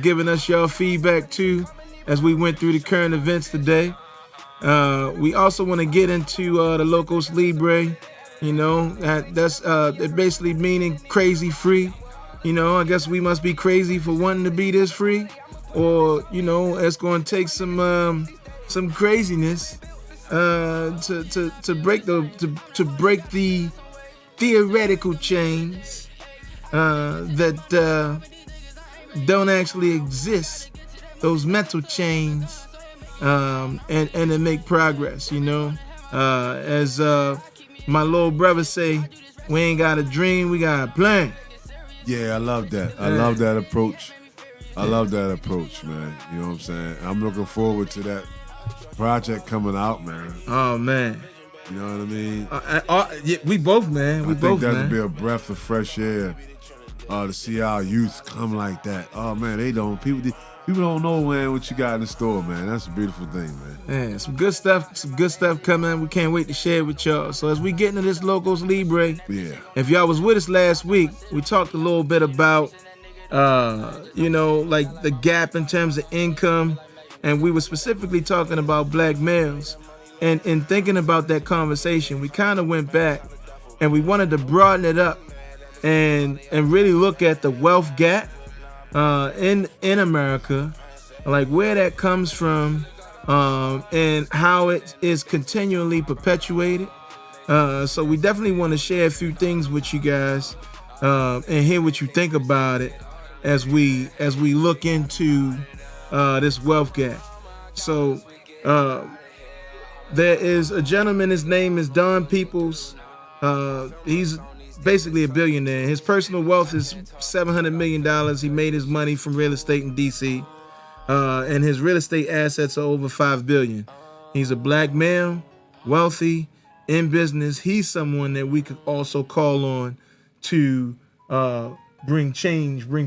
giving us y'all feedback too as we went through the current events today. We also want to get into the Locos Libre. You know, that's basically meaning crazy free. You know, I guess we must be crazy for wanting to be this free, or you know, it's going to take some craziness to break the theoretical chains that don't actually exist, those mental chains, and to make progress. You know, as my little brother say, we ain't got a dream, we got a plan. Yeah, I love that. I love that approach. I love that approach, man. You know what I'm saying? I'm looking forward to that project coming out, man. Oh man, you know what I mean? Yeah, we both, man. I think that would be a breath of fresh air to see our youth come like that. Oh man, people don't know, man, what you got in the store, man. That's a beautiful thing, man. Man, some good stuff coming. We can't wait to share it with y'all. So as we get into this Locos Libre, if y'all was with us last week, we talked a little bit about you know, like the gap in terms of income, and we were specifically talking about black males. And in thinking about that conversation, we kind of went back and we wanted to broaden it up and really look at the wealth gap in America, like where that comes from, and how it is continually perpetuated. So we definitely want to share a few things with you guys and hear what you think about it as we look into this wealth gap. So there is a gentleman, his name is Don Peoples. He's basically a billionaire. His personal wealth is $700 million. He made his money from real estate in DC. And his real estate assets are over $5 billion. He's a black male, wealthy, in business. He's someone that we could also call on to bring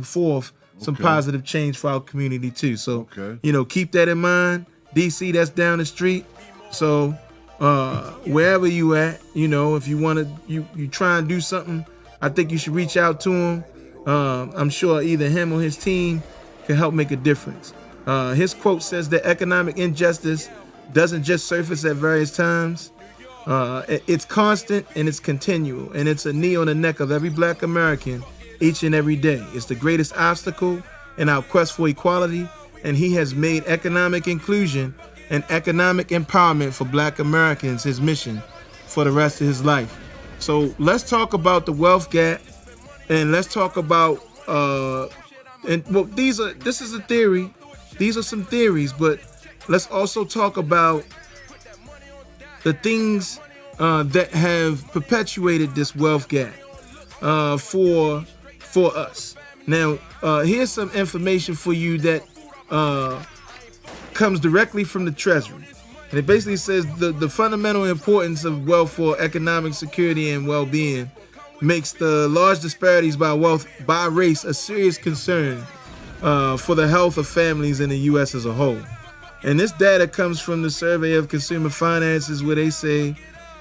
forth some positive change for our community too. So, you know, keep that in mind. DC, that's down the street. So wherever you at, you know, if you want to, you try and do something, I think you should reach out to him. I'm sure either him or his team can help make a difference. His quote says that economic injustice doesn't just surface at various times. It's constant and it's continual, and it's a knee on the neck of every black American each and every day. It's the greatest obstacle in our quest for equality, and he has made economic inclusion and economic empowerment for black Americans his mission for the rest of his life. So let's talk about the wealth gap, and let's talk about this is a theory. These are some theories, but let's also talk about the things that have perpetuated this wealth gap for us. Now, here's some information for you that comes directly from the Treasury. And it basically says the fundamental importance of wealth for economic security and well-being makes the large disparities by race a serious concern for the health of families in the U.S. as a whole. And this data comes from the Survey of Consumer Finances, where they say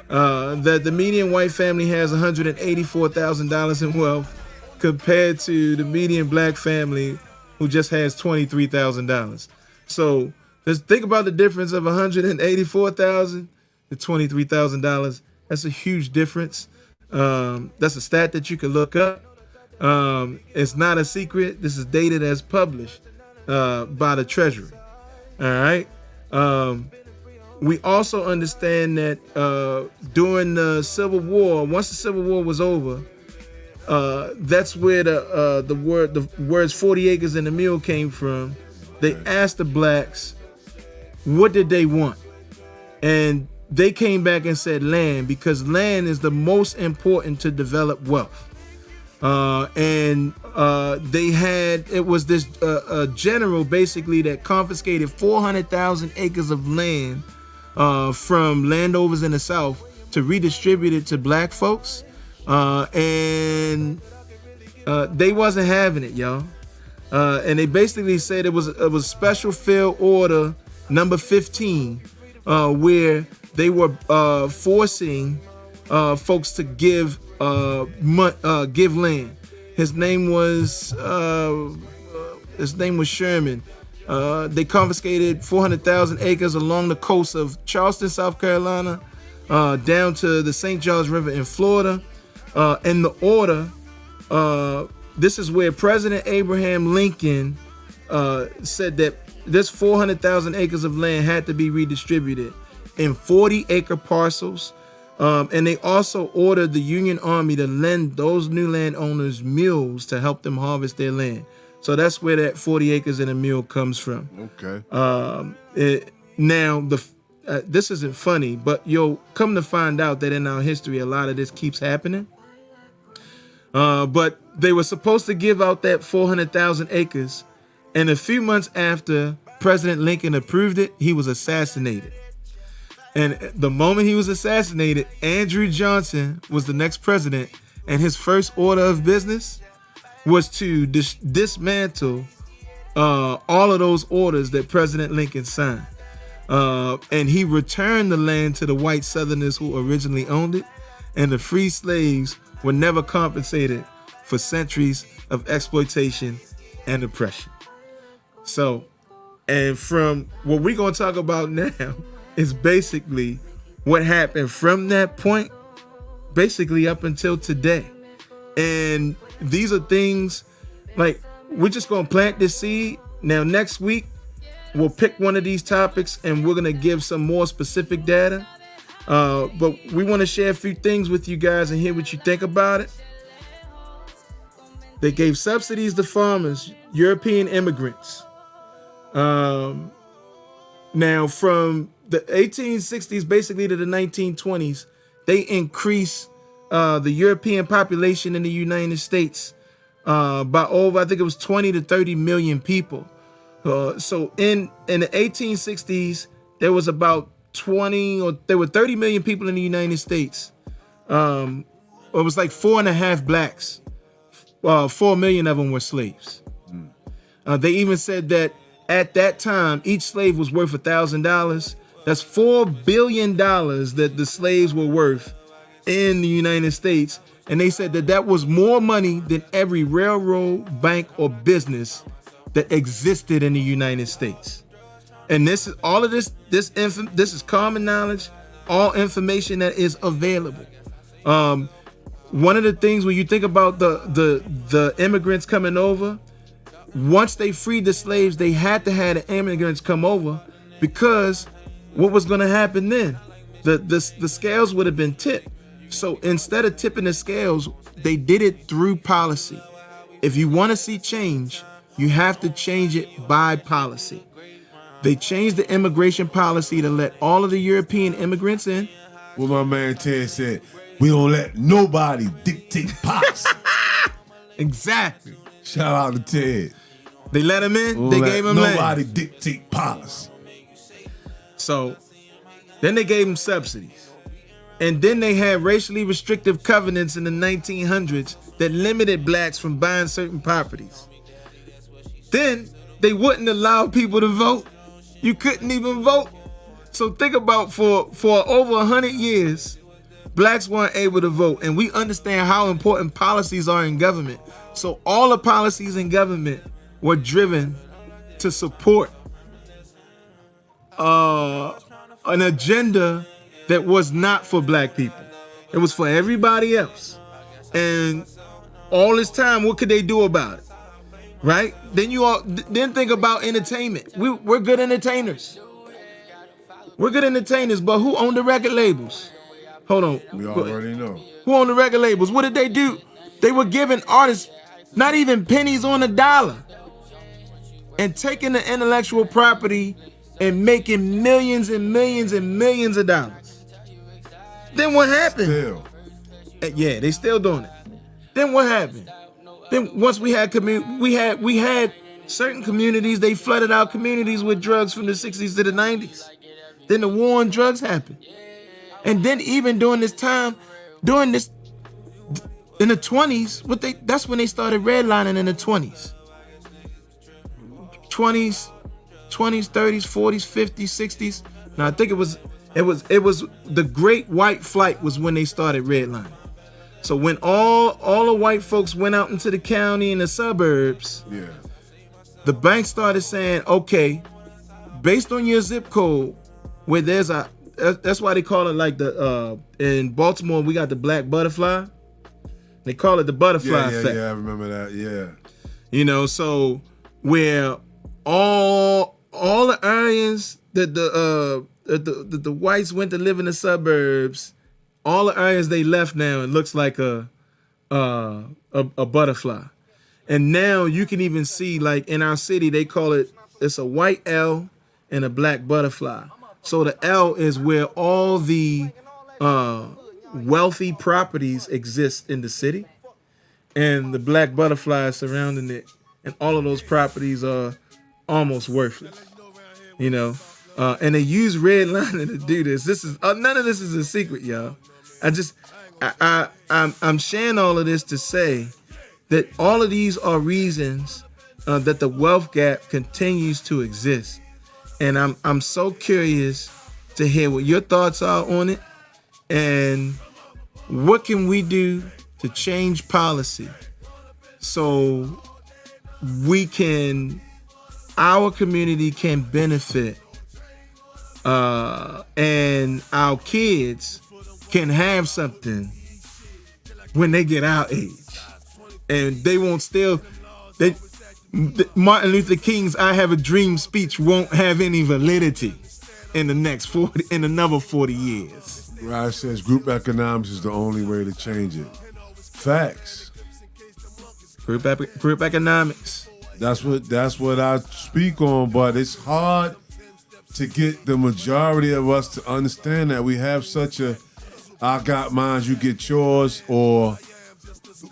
that the median white family has $184,000 in wealth compared to the median black family who just has $23,000. So let's think about the difference of $184,000 to $23,000. That's a huge difference. That's a stat that you can look up. It's not a secret. This is data that's published by the Treasury. All right. We also understand that during the Civil War, once the Civil War was over, that's where the words 40 acres and a mule came from. They asked the blacks, what did they want? And they came back and said land, because land is the most important to develop wealth. It was this general basically that confiscated 400,000 acres of land from landowners in the South to redistribute it to black folks. And they wasn't having it, y'all. And they basically said it was special field order number 15, where they were forcing folks to give land. His name was Sherman. They confiscated 400,000 acres along the coast of Charleston, South Carolina, down to the St. Charles River in Florida. And the order, this is where President Abraham Lincoln said that this 400,000 acres of land had to be redistributed in 40-acre parcels. And they also ordered the Union Army to lend those new landowners mules to help them harvest their land. So that's where that 40 acres and a mule comes from. Okay. This isn't funny, but you'll come to find out that in our history, a lot of this keeps happening. But they were supposed to give out that 400,000 acres. And a few months after President Lincoln approved it, he was assassinated. And the moment he was assassinated, Andrew Johnson was the next president. And his first order of business was to dismantle all of those orders that President Lincoln signed. And he returned the land to the white Southerners who originally owned it. And the free slaves were never compensated for centuries of exploitation and oppression. So, and from what we're going to talk about now is basically what happened from that point, basically up until today. And these are things like, we're just going to plant this seed. Now, next week, we'll pick one of these topics and we're going to give some more specific data. But we want to share a few things with you guys and hear what you think about it. They gave subsidies to farmers, European immigrants. Now, from the 1860s basically to the 1920s, they increased the European population in the United States by over, I think it was 20 to 30 million people. So in the 1860s, there was about 30 million people in the United States. It was like 4.5 blacks. 4 million of them were slaves. They even said that at that time, each slave was worth $1,000. That's $4 billion that the slaves were worth in the United States. And they said that that was more money than every railroad, bank, or business that existed in the United States. And this is all of this is common knowledge, all information that is available. One of the things when you think about the immigrants coming over, once they freed the slaves, they had to have the immigrants come over, because what was going to happen then? The scales would have been tipped. So instead of tipping the scales, they did it through policy. If you want to see change, you have to change it by policy. They changed the immigration policy to let all of the European immigrants in. Well, my man Ted said, we don't let nobody dictate policy. Exactly. Shout out to Ted. They let him in, they gave him land. Nobody dictate policy. So then they gave him subsidies. And then they had racially restrictive covenants in the 1900s that limited blacks from buying certain properties. Then they wouldn't allow people to vote. You couldn't even vote. So think about for over 100 years, blacks weren't able to vote. And we understand how important policies are in government. So all the policies in government were driven to support an agenda that was not for black people. It was for everybody else. And all this time, what could they do about it? Right? Then think about entertainment. We're good entertainers. We're good entertainers, but who owned the record labels? Hold on. We already know. Who owned the record labels? What did they do? They were giving artists not even pennies on a dollar and taking the intellectual property and making millions and millions and millions of dollars. Then what happened? Still. Yeah, they still doing it. Then what happened? Then once we had certain communities, they flooded our communities with drugs from the 60s to the 90s. Then the war on drugs happened. And then even during this time, in the 20s, that's when they started redlining in the 20s. 20s, 30s, 40s, 50s, 60s. Now I think it was It was the Great White Flight was when they started redlining. So when all the white folks went out into the county and the suburbs, the bank started saying, okay, based on your zip code, where there's that's why they call it like in Baltimore we got the black butterfly. They call it the butterfly effect. Yeah, I remember that. Yeah. You know, so where all the areas that the whites went to live in the suburbs, all the areas they left now, it looks like a butterfly. And now you can even see, like in our city, they call it's a white L and a black butterfly. So the L is where all the wealthy properties exist in the city, and the black butterfly is surrounding it, and all of those properties are almost worthless. You know, and they use redlining to do this. This is none of this is a secret, y'all. I'm sharing all of this to say that all of these are reasons that the wealth gap continues to exist, and I'm so curious to hear what your thoughts are on it, and what can we do to change policy so our community can benefit, and our kids can have something when they get our age, and they won't Martin Luther King's "I Have a Dream" speech won't have any validity in another 40 years. Raj says group economics is the only way to change it. Facts. Group economics. That's what I speak on, but it's hard to get the majority of us to understand that we have such a I got mine, you get yours, or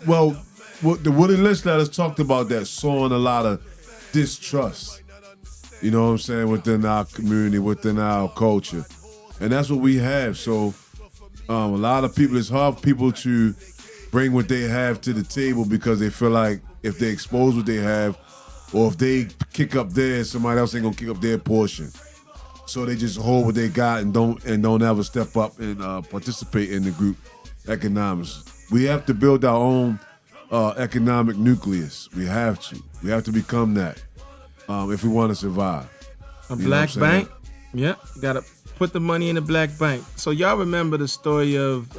the Woody Lynch letters talked about that, sowing a lot of distrust. You know what I'm saying, within our community, within our culture. And that's what we have. So a lot of people, it's hard for people to bring what they have to the table because they feel like if they expose what they have, or if they kick up theirs, somebody else ain't gonna kick up their portion. So they just hold what they got and don't ever step up and participate in the group economics. We have to build our own economic nucleus. We have to become that if we want to survive. A black bank? Yeah, gotta put the money in a black bank. So y'all remember the story of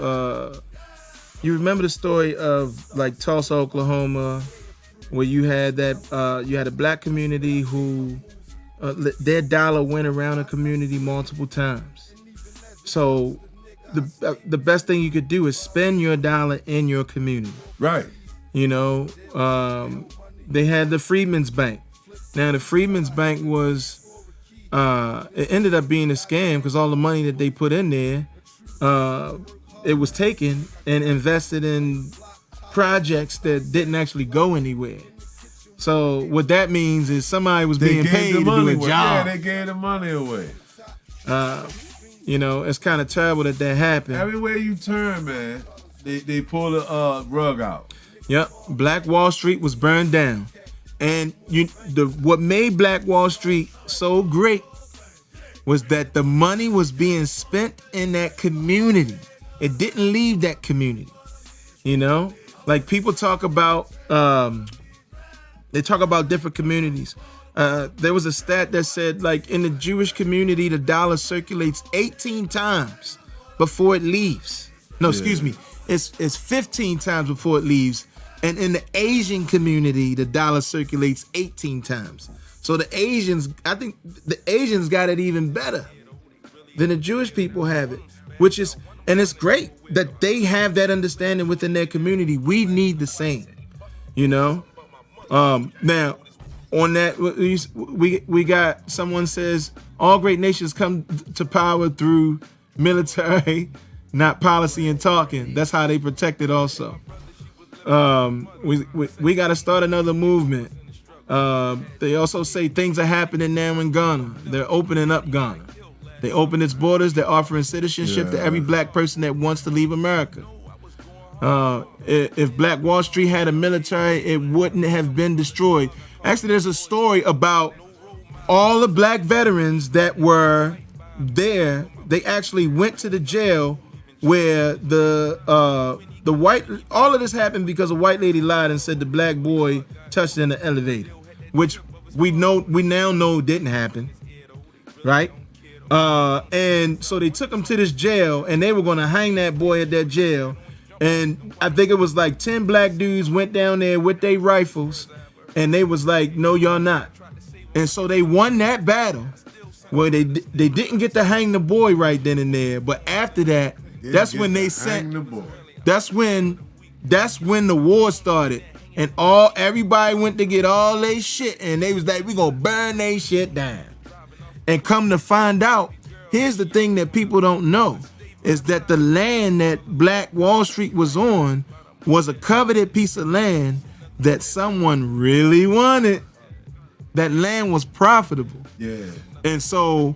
like Tulsa, Oklahoma, where you had a black community who their dollar went around the community multiple times. So the best thing you could do is spend your dollar in your community. Right. You know, they had the Freedmen's Bank. Now the Freedmen's Bank it ended up being a scam because all the money that they put in there, it was taken and invested in projects that didn't actually go anywhere. So what that means is somebody was being paid to do a job. Yeah, they gave the money away. You know, it's kind of terrible that happened. Everywhere you turn, man, they pull the rug out. Yep, Black Wall Street was burned down. And what made Black Wall Street so great was that the money was being spent in that community. It didn't leave that community. You know, like people talk about, they talk about different communities. There was a stat that said, like, in the Jewish community, the dollar circulates 18 times before it leaves. No, excuse me. It's 15 times before it leaves. And in the Asian community, the dollar circulates 18 times. So I think the Asians got it even better than the Jewish people have it, and it's great that they have that understanding within their community. We need the same, you know? Now, on that, we got someone says, all great nations come to power through military, not policy and talking. That's how they protect it also. We got to start another movement. They also say things are happening now in Ghana. They're opening up Ghana. They open its borders. They're offering citizenship to every black person that wants to leave America. If Black Wall Street had a military, it wouldn't have been destroyed. Actually, there's a story about all the black veterans that were there they actually went to the jail where the white, all of this happened because a white lady lied and said the black boy touched her in the elevator, which we now know didn't happen, right? And so they took him to this jail, and they were gonna hang that boy at that jail. And I think it was like 10 black dudes went down there with their rifles, and they was like, "No, y'all not." And so they won that battle. Well, they didn't get to hang the boy right then and there, but after that, that's when they sent. That's when the war started, and everybody went to get all their shit, and they was like, "We gonna burn their shit down." And come to find out, here's the thing that people don't know, is that the land that Black Wall Street was on was a coveted piece of land that someone really wanted. That land was profitable. Yeah. And so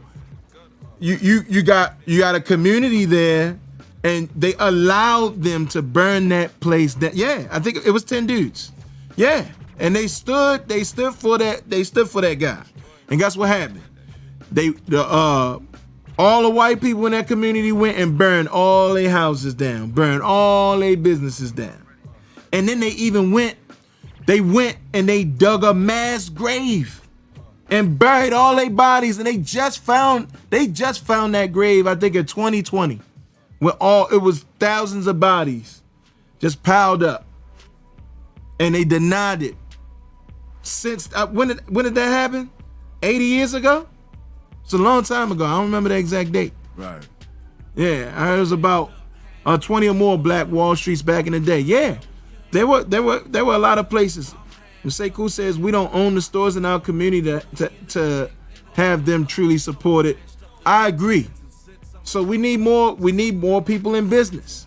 you got a community there, and they allowed them to burn that place. Yeah, I think it was 10 dudes. Yeah. And they stood for that guy. And guess what happened? All the white people in that community went and burned all their houses down, burned all their businesses down. And then they went and they dug a mass grave and buried all their bodies, and they just found that grave, I think in 2020, when it was thousands of bodies just piled up. And they denied it. Since when did that happen? 80 years ago? It's a long time ago. I don't remember the exact date. Right. Yeah, I heard it was about 20 or more Black Wall Streets back in the day. Yeah, there were a lot of places. And Sekou says we don't own the stores in our community to have them truly supported. I agree. So we need more people in business.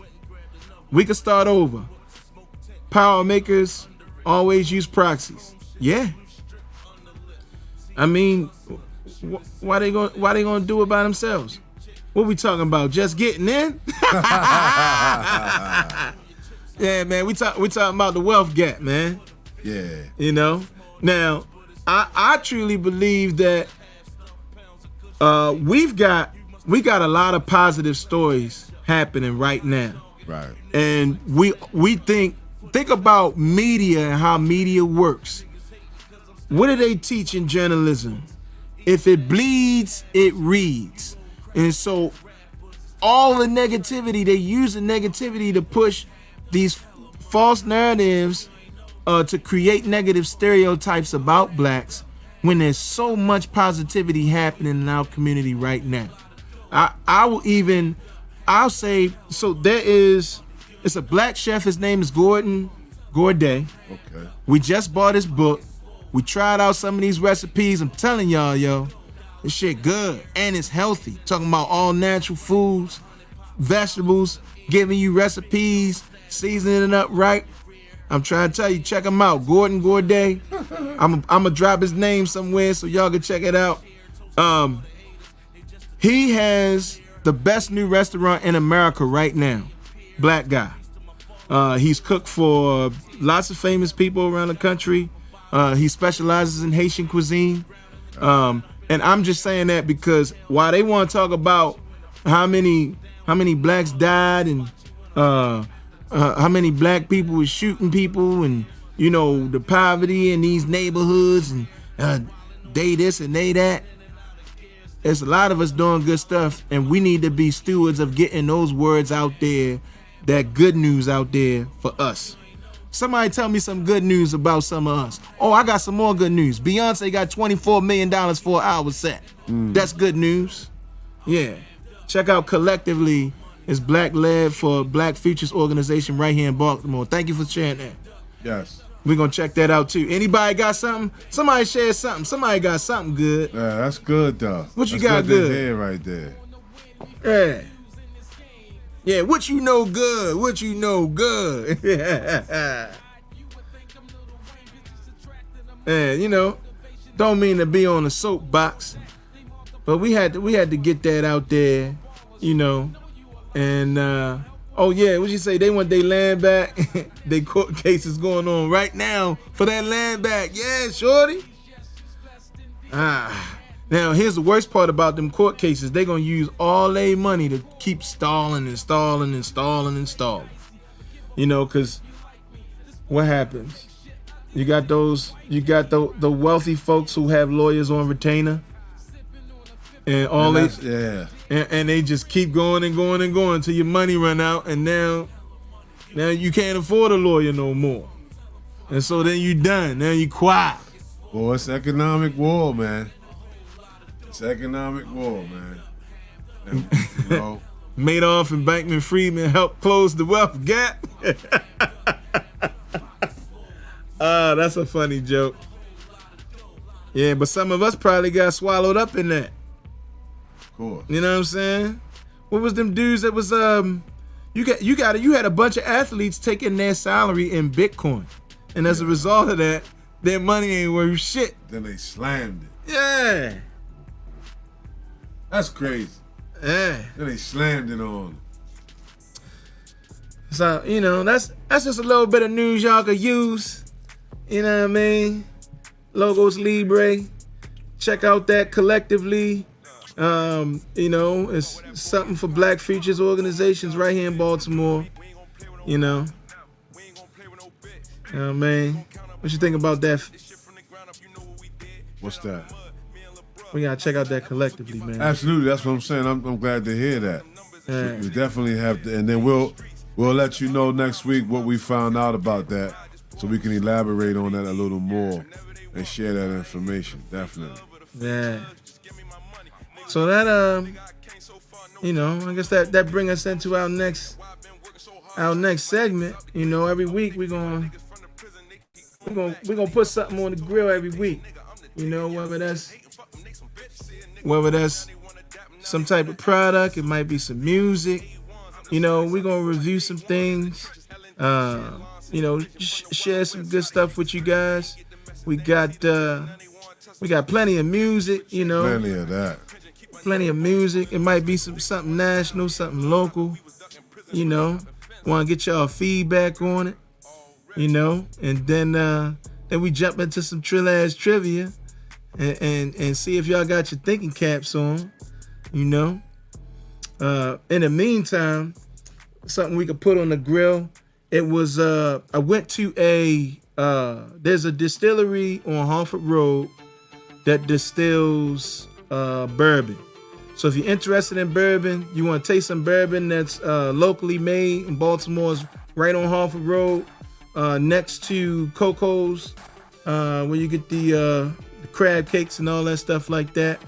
We could start over. Power makers always use proxies. Yeah. I mean, why they gonna do it by themselves? What we talking about? Just getting in? Yeah, man. We talking about the wealth gap, man. Yeah. You know. Now, I truly believe that we got a lot of positive stories happening right now. Right. And we think about media and how media works. What do they teach in journalism? If it bleeds, it reads. And so all the negativity, they use the negativity to push these false narratives to create negative stereotypes about blacks when there's so much positivity happening in our community right now. I'll say, so it's a black chef, his name is Gordon Gourdet. Okay. We just bought his book. We tried out some of these recipes. I'm telling y'all, this shit good and it's healthy. Talking about all natural foods, vegetables, giving you recipes, seasoning it up right. I'm trying to tell you, check him out, Gordon Gourdet. I'm gonna drop his name somewhere so y'all can check it out. He has the best new restaurant in America right now. Black guy. He's cooked for lots of famous people around the country. He specializes in Haitian cuisine. And I'm just saying that because while they want to talk about how many blacks died and how many black people were shooting people and, the poverty in these neighborhoods and they this and they that, there's a lot of us doing good stuff, and we need to be stewards of getting those words out there, that good news out there for us. Somebody tell me some good news about some of us. Oh, I got some more good news. Beyonce got $24 million for an hour set. That's good news. Yeah. Check out Collectively. It's black-led for Black Futures organization right here in Baltimore. Thank you for sharing that. Yes. We're going to check that out, too. Anybody got something? Somebody share something. Somebody got something good. Yeah, that's good, though. What you got good? Head right there. Yeah. Yeah, what you know good? What you know good? And don't mean to be on a soapbox, but we had to get that out there, And oh yeah, what you say? They want their land back. They court cases going on right now for that land back. Yeah, shorty. Now, here's the worst part about them court cases. They're going to use all their money to keep stalling. You know, because what happens? You got the wealthy folks who have lawyers on retainer. And and they just keep going until your money run out. And now you can't afford a lawyer no more. And so then you done. Now you quiet. Boy, it's economic war, man. It's economic war, man. And, you know, Madoff and Bankman-Friedman helped close the wealth gap. That's a funny joke. Yeah, but some of us probably got swallowed up in that. Of course. You know what I'm saying? What was them dudes that was you had a bunch of athletes taking their salary in Bitcoin. And as a result of that, their money ain't worth shit. Then they slammed it. Yeah. That's crazy. Yeah. Then they slammed it on. So, you know, that's just a little bit of news y'all could use. You know what I mean? Logos Libre. Check out that collectively. You know, it's something for Black Futures organizations right here in Baltimore. You know. You know what I mean? What you think about that? What's that? We gotta check out that collectively, man. Absolutely, that's what I'm saying. I'm glad to hear that. Yeah. We definitely have to, and then we'll let you know next week what we found out about that, so we can elaborate on that a little more and share that information. Definitely. Yeah. So that you know, I guess that brings us into our next segment. You know, every week we're gonna put something on the grill every week. You know, whether that's some type of product, it might be some music. You know, we're gonna review some things. You know, share some good stuff with you guys. We got plenty of music. You know, Plenty of that. Plenty of music. It might be something national, something local. You know, want to get y'all feedback on it. You know, and then we jump into some trill-ass trivia and see if y'all got your thinking caps on. You know, in the meantime, something we could put on the grill. It was I went to there's a distillery on Harford Road that distills bourbon. So if you're interested in bourbon, you want to taste some bourbon that's locally made in Baltimore's right on Harford Road, next to Coco's, where you get the crab cakes and all that stuff like that.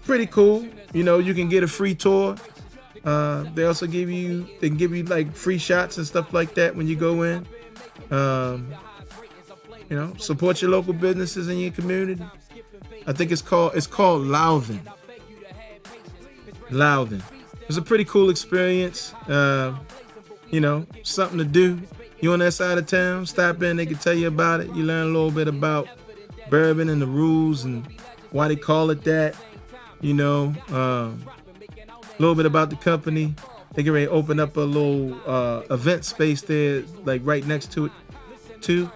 Pretty cool. You know, you can get a free tour. They also give you like free shots and stuff like that when you go in. You know, support your local businesses in your community. I think it's called Loudon. Loudon. It's a pretty cool experience. You know, something to do. You on that side of town, stop in, they can tell you about it. You learn a little bit about bourbon and the rules and why they call it that. You know, a little bit about the company. They get ready to open up a little event space there, like right next to it, too.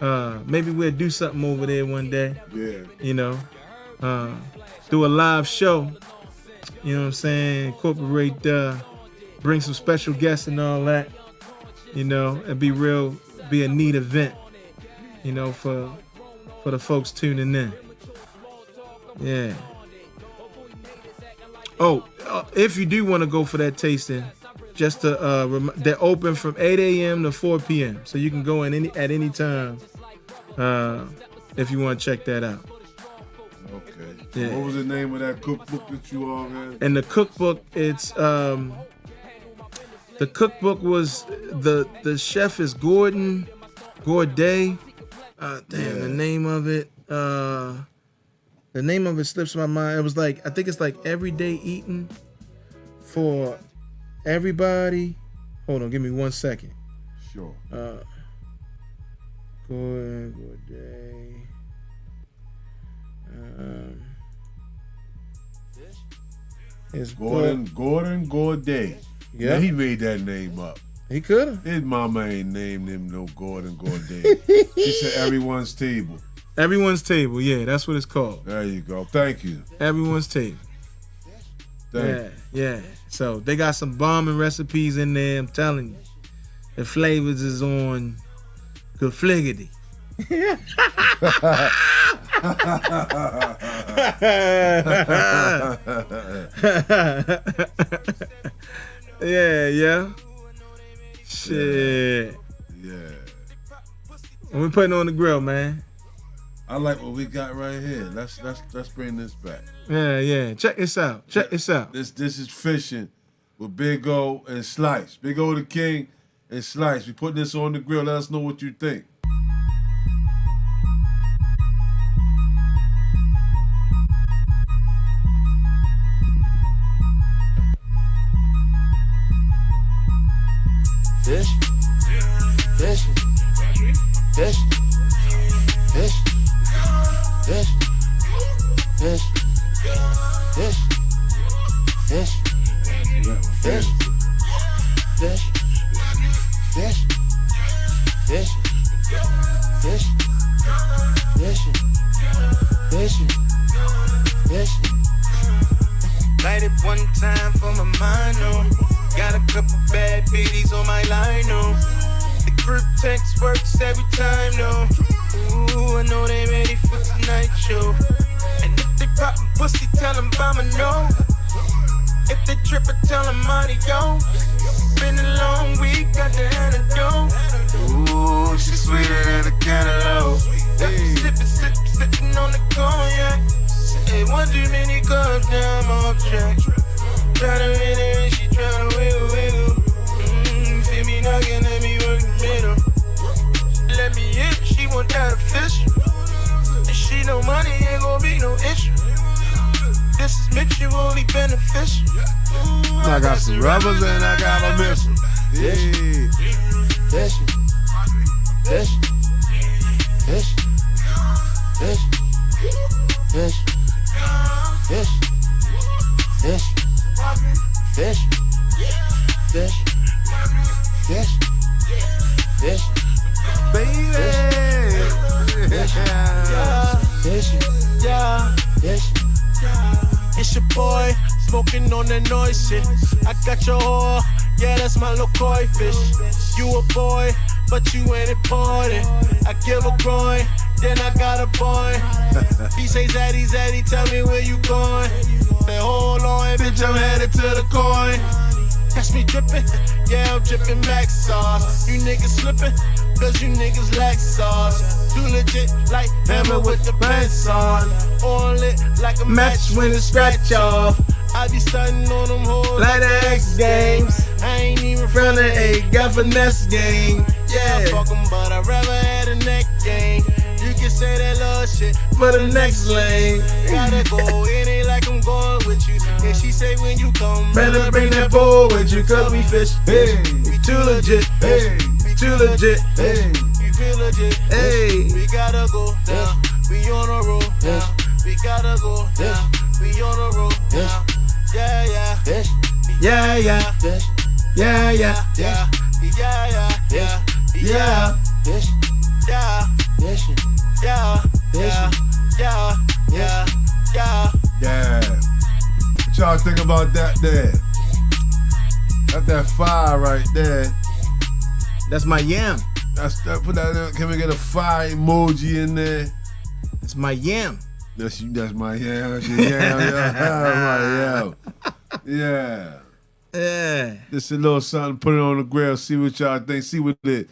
Maybe we'll do something over there one day. Yeah. You know, do a live show. You know what I'm saying? Incorporate, bring some special guests and all that. You know, and be a neat event. You know, for the folks tuning in. Yeah. Oh, if you do want to go for that tasting, just to they're open from 8 a.m. to 4 p.m. So you can go in at any time if you want to check that out. Okay. Yeah. What was the name of that cookbook that you all had? And the cookbook, it's the cookbook was the chef is Gordon Gourday. The name of it. The name of it slips my mind. It was like, I think it's like Everyday Eating for Everybody. Hold on, give me 1 second. Sure. Gourday. It's Gordon Gourday. Yeah, he made that name up. He could have. His mama ain't named him no Gordon Gourday. She said everyone's table. Everyone's Table. Yeah, that's what it's called. There you go. Thank you. Everyone's Table. Yeah. So they got some bombing recipes in there. I'm telling you, the flavors is on good fliggity. Yeah. Shit. Yeah. And we're putting on the grill, man. I like what we got right here. Let's bring this back. Yeah. Check this out. This is fishing with Big O and Slice. Big O the King and Slice. We putting this on the grill. Let us know what you think. Fish. Light it one time for my mind, no. Got a couple bad bitties on my line, no. The group text works every time, no. Ooh, I know they ready for tonight's show. And if they poppin' pussy, tell them I'ma know. If they trippin', tell them audio. Been a long week, got the antidote. Ooh, she's sweeter than a cantaloupe. Hey. Sippin' on the cognac. Hey, one too many cups, now I'm off track. Tryna hit her and she tryna wiggle. Feel me knocking, let me work the middle. Let me in, she want that official. And she know money ain't gon' be no issue. This is mutually beneficial. I got some rubbers and I got a missile. Yeah. It's your boy, smoking on that noise shit. I got your whore, yeah, that's my little koi fish. You a boy, but you ain't important. I give a groin, then I got a boy. He say, Zaddy, tell me where you going. Say, hold on, bitch, I'm headed to the coin. Catch me drippin', yeah, I'm drippin' max sauce. You niggas slippin', cause you niggas lack sauce. Too legit, like hammer with the pants on. On lit, like a match when it scratch off. I be stuntin' on them hoes Like the X Games. I ain't even From the A, got finesse game. yeah, fuck 'em, but I'd rather had a neck game. You can say that love shit For the next lane. gotta go. It ain't like I'm going with you. And she say when you come, Better bring that bowl with you, cause we fish. Hey. We too legit. Hey. We too legit. Hey. you feel legit. Hey. We gotta go down. We on a roll now. We gotta go down. We on a roll now. Yeah. Yeah. Yeah. What y'all think about that there? That's that fire right there. That's my yam. Put that in. Can we get a fire emoji in there? That's my yam. That's my yam. That's your yam. Yeah. Yeah. Yeah. Just a little something, put it on the grill, see what y'all think, see what it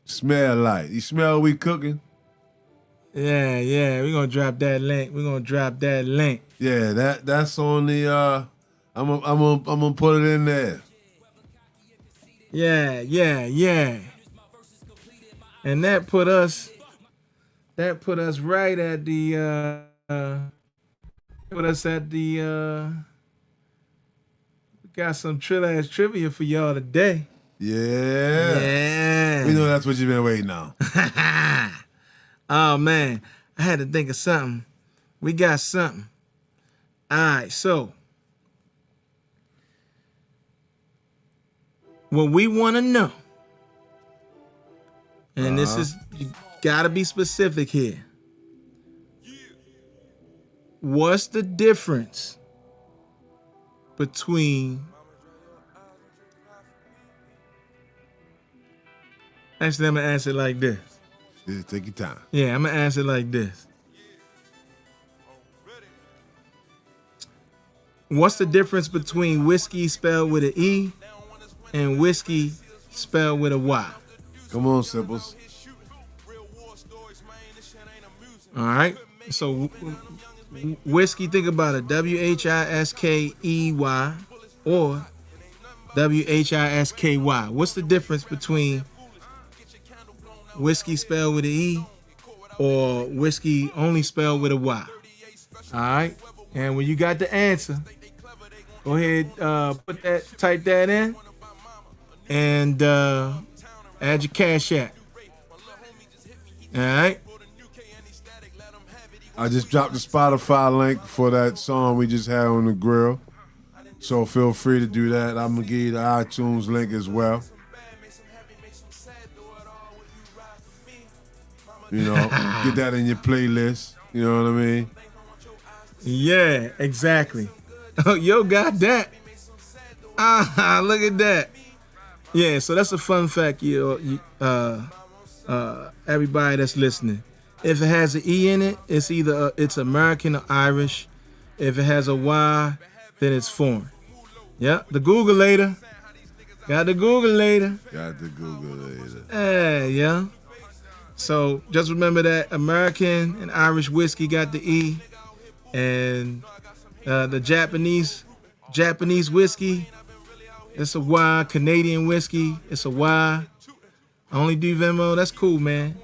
smell like. You smell what we cooking? Yeah. We're gonna drop that link. Yeah, that's on the I'm gonna put it in there. Yeah. And that put us right at the we got some trill-ass trivia for y'all today. Yeah. We know that's what you've been waiting on. Oh man, I had to think of something. We got something. All right, so what we want to know, and this is, you gotta be specific here. what's the difference between... Actually, I'm going to answer it like this. Yeah, take your time. Yeah, I'm going to answer it like this. What's the difference between whiskey spelled with an E and whiskey spelled with a Y? Come on, Simples. All right. So whiskey, think about it. WHISKEY or WHISKY. What's the difference between whiskey spelled with an E or whiskey only spelled with a Y? All right. And when you got the answer, go ahead, type that in, and add your Cash App. All right. I just dropped the Spotify link for that song we just had on the grill. So feel free to do that. I'm going to give you the iTunes link as well. You know, get that in your playlist. You know what I mean? Yeah, exactly. Oh, yo, got that. Look at that. Yeah, so that's a fun fact, everybody that's listening. If it has an E in it, it's either it's American or Irish. If it has a Y, then it's foreign. Yeah, the Google later. Got the Google later. Yeah. So just remember that American and Irish whiskey got the E, and the Japanese whiskey, it's a Y. Canadian whiskey, it's a Y. I only do Venmo. That's cool, man.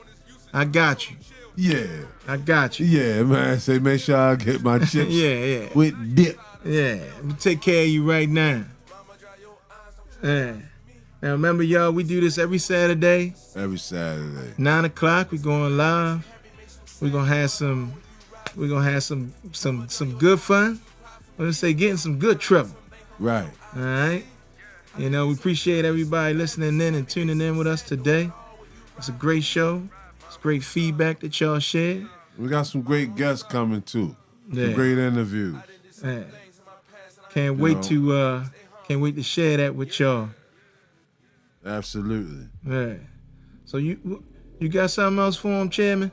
I got you. Yeah. I got you. Yeah, man. Say, make sure I get my chips yeah. with dip. Yeah. Let me take care of you right now. Yeah. Now remember, y'all, we do this every Saturday. Every Saturday. 9 o'clock, we going live. We're gonna have some good fun. I'm gonna say getting some good trouble. Right. All right. You know, we appreciate everybody listening in and tuning in with us today. It's a great show. It's great feedback that y'all shared. We got some great guests coming too. Yeah. Some great interviews. Yeah. Can't wait to share that with y'all. Absolutely. Yeah. So you got something else for him, Chairman?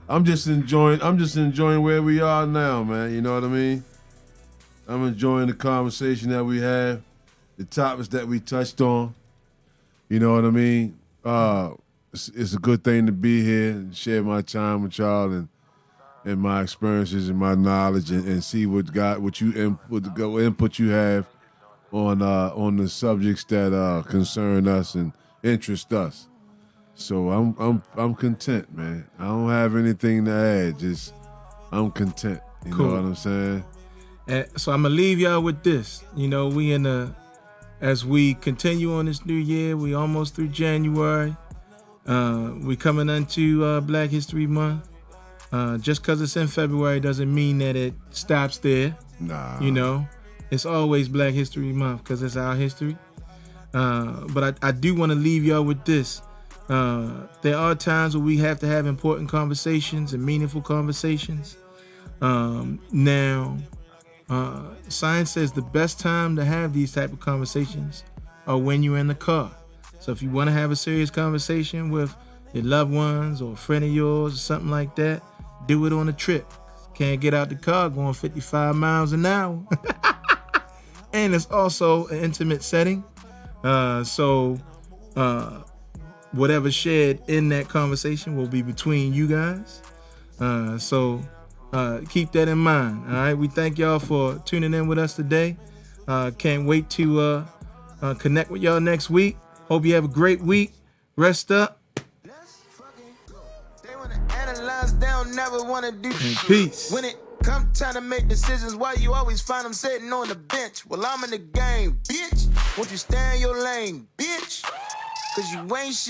I'm just enjoying where we are now, man. You know what I mean? I'm enjoying the conversation that we have, the topics that we touched on. You know what I mean? It's a good thing to be here and share my time with y'all and my experiences and my knowledge and see what input you have on the subjects that concern us and interest us. So I'm content, man. I don't have anything to add. Just I'm content. You Cool. know what I'm saying? So I'm gonna leave y'all with this. You know, as we continue on this new year, we almost through January. We coming into Black History Month. Just because it's in February doesn't mean that it stops there. Nah. You know, it's always Black History Month because it's our history. But I do want to leave y'all with this. There are times where we have to have important conversations and meaningful conversations. Now, science says the best time to have these type of conversations are when you're in the car. So if you want to have a serious conversation with your loved ones or a friend of yours or something like that, do it on a trip. Can't get out the car going 55 miles an hour. And it's also an intimate setting. So whatever's shared in that conversation will be between you guys. So keep that in mind. All right. We thank y'all for tuning in with us today. Can't wait to connect with y'all next week. Hope you have a great week. Rest up. They wanna analyze, they don't never wanna do And peace. When it come time to make decisions, why you always find them sitting on the bench? Well, I'm in the game, bitch. Won't you stay in your lane, bitch? Cause you ain't shit.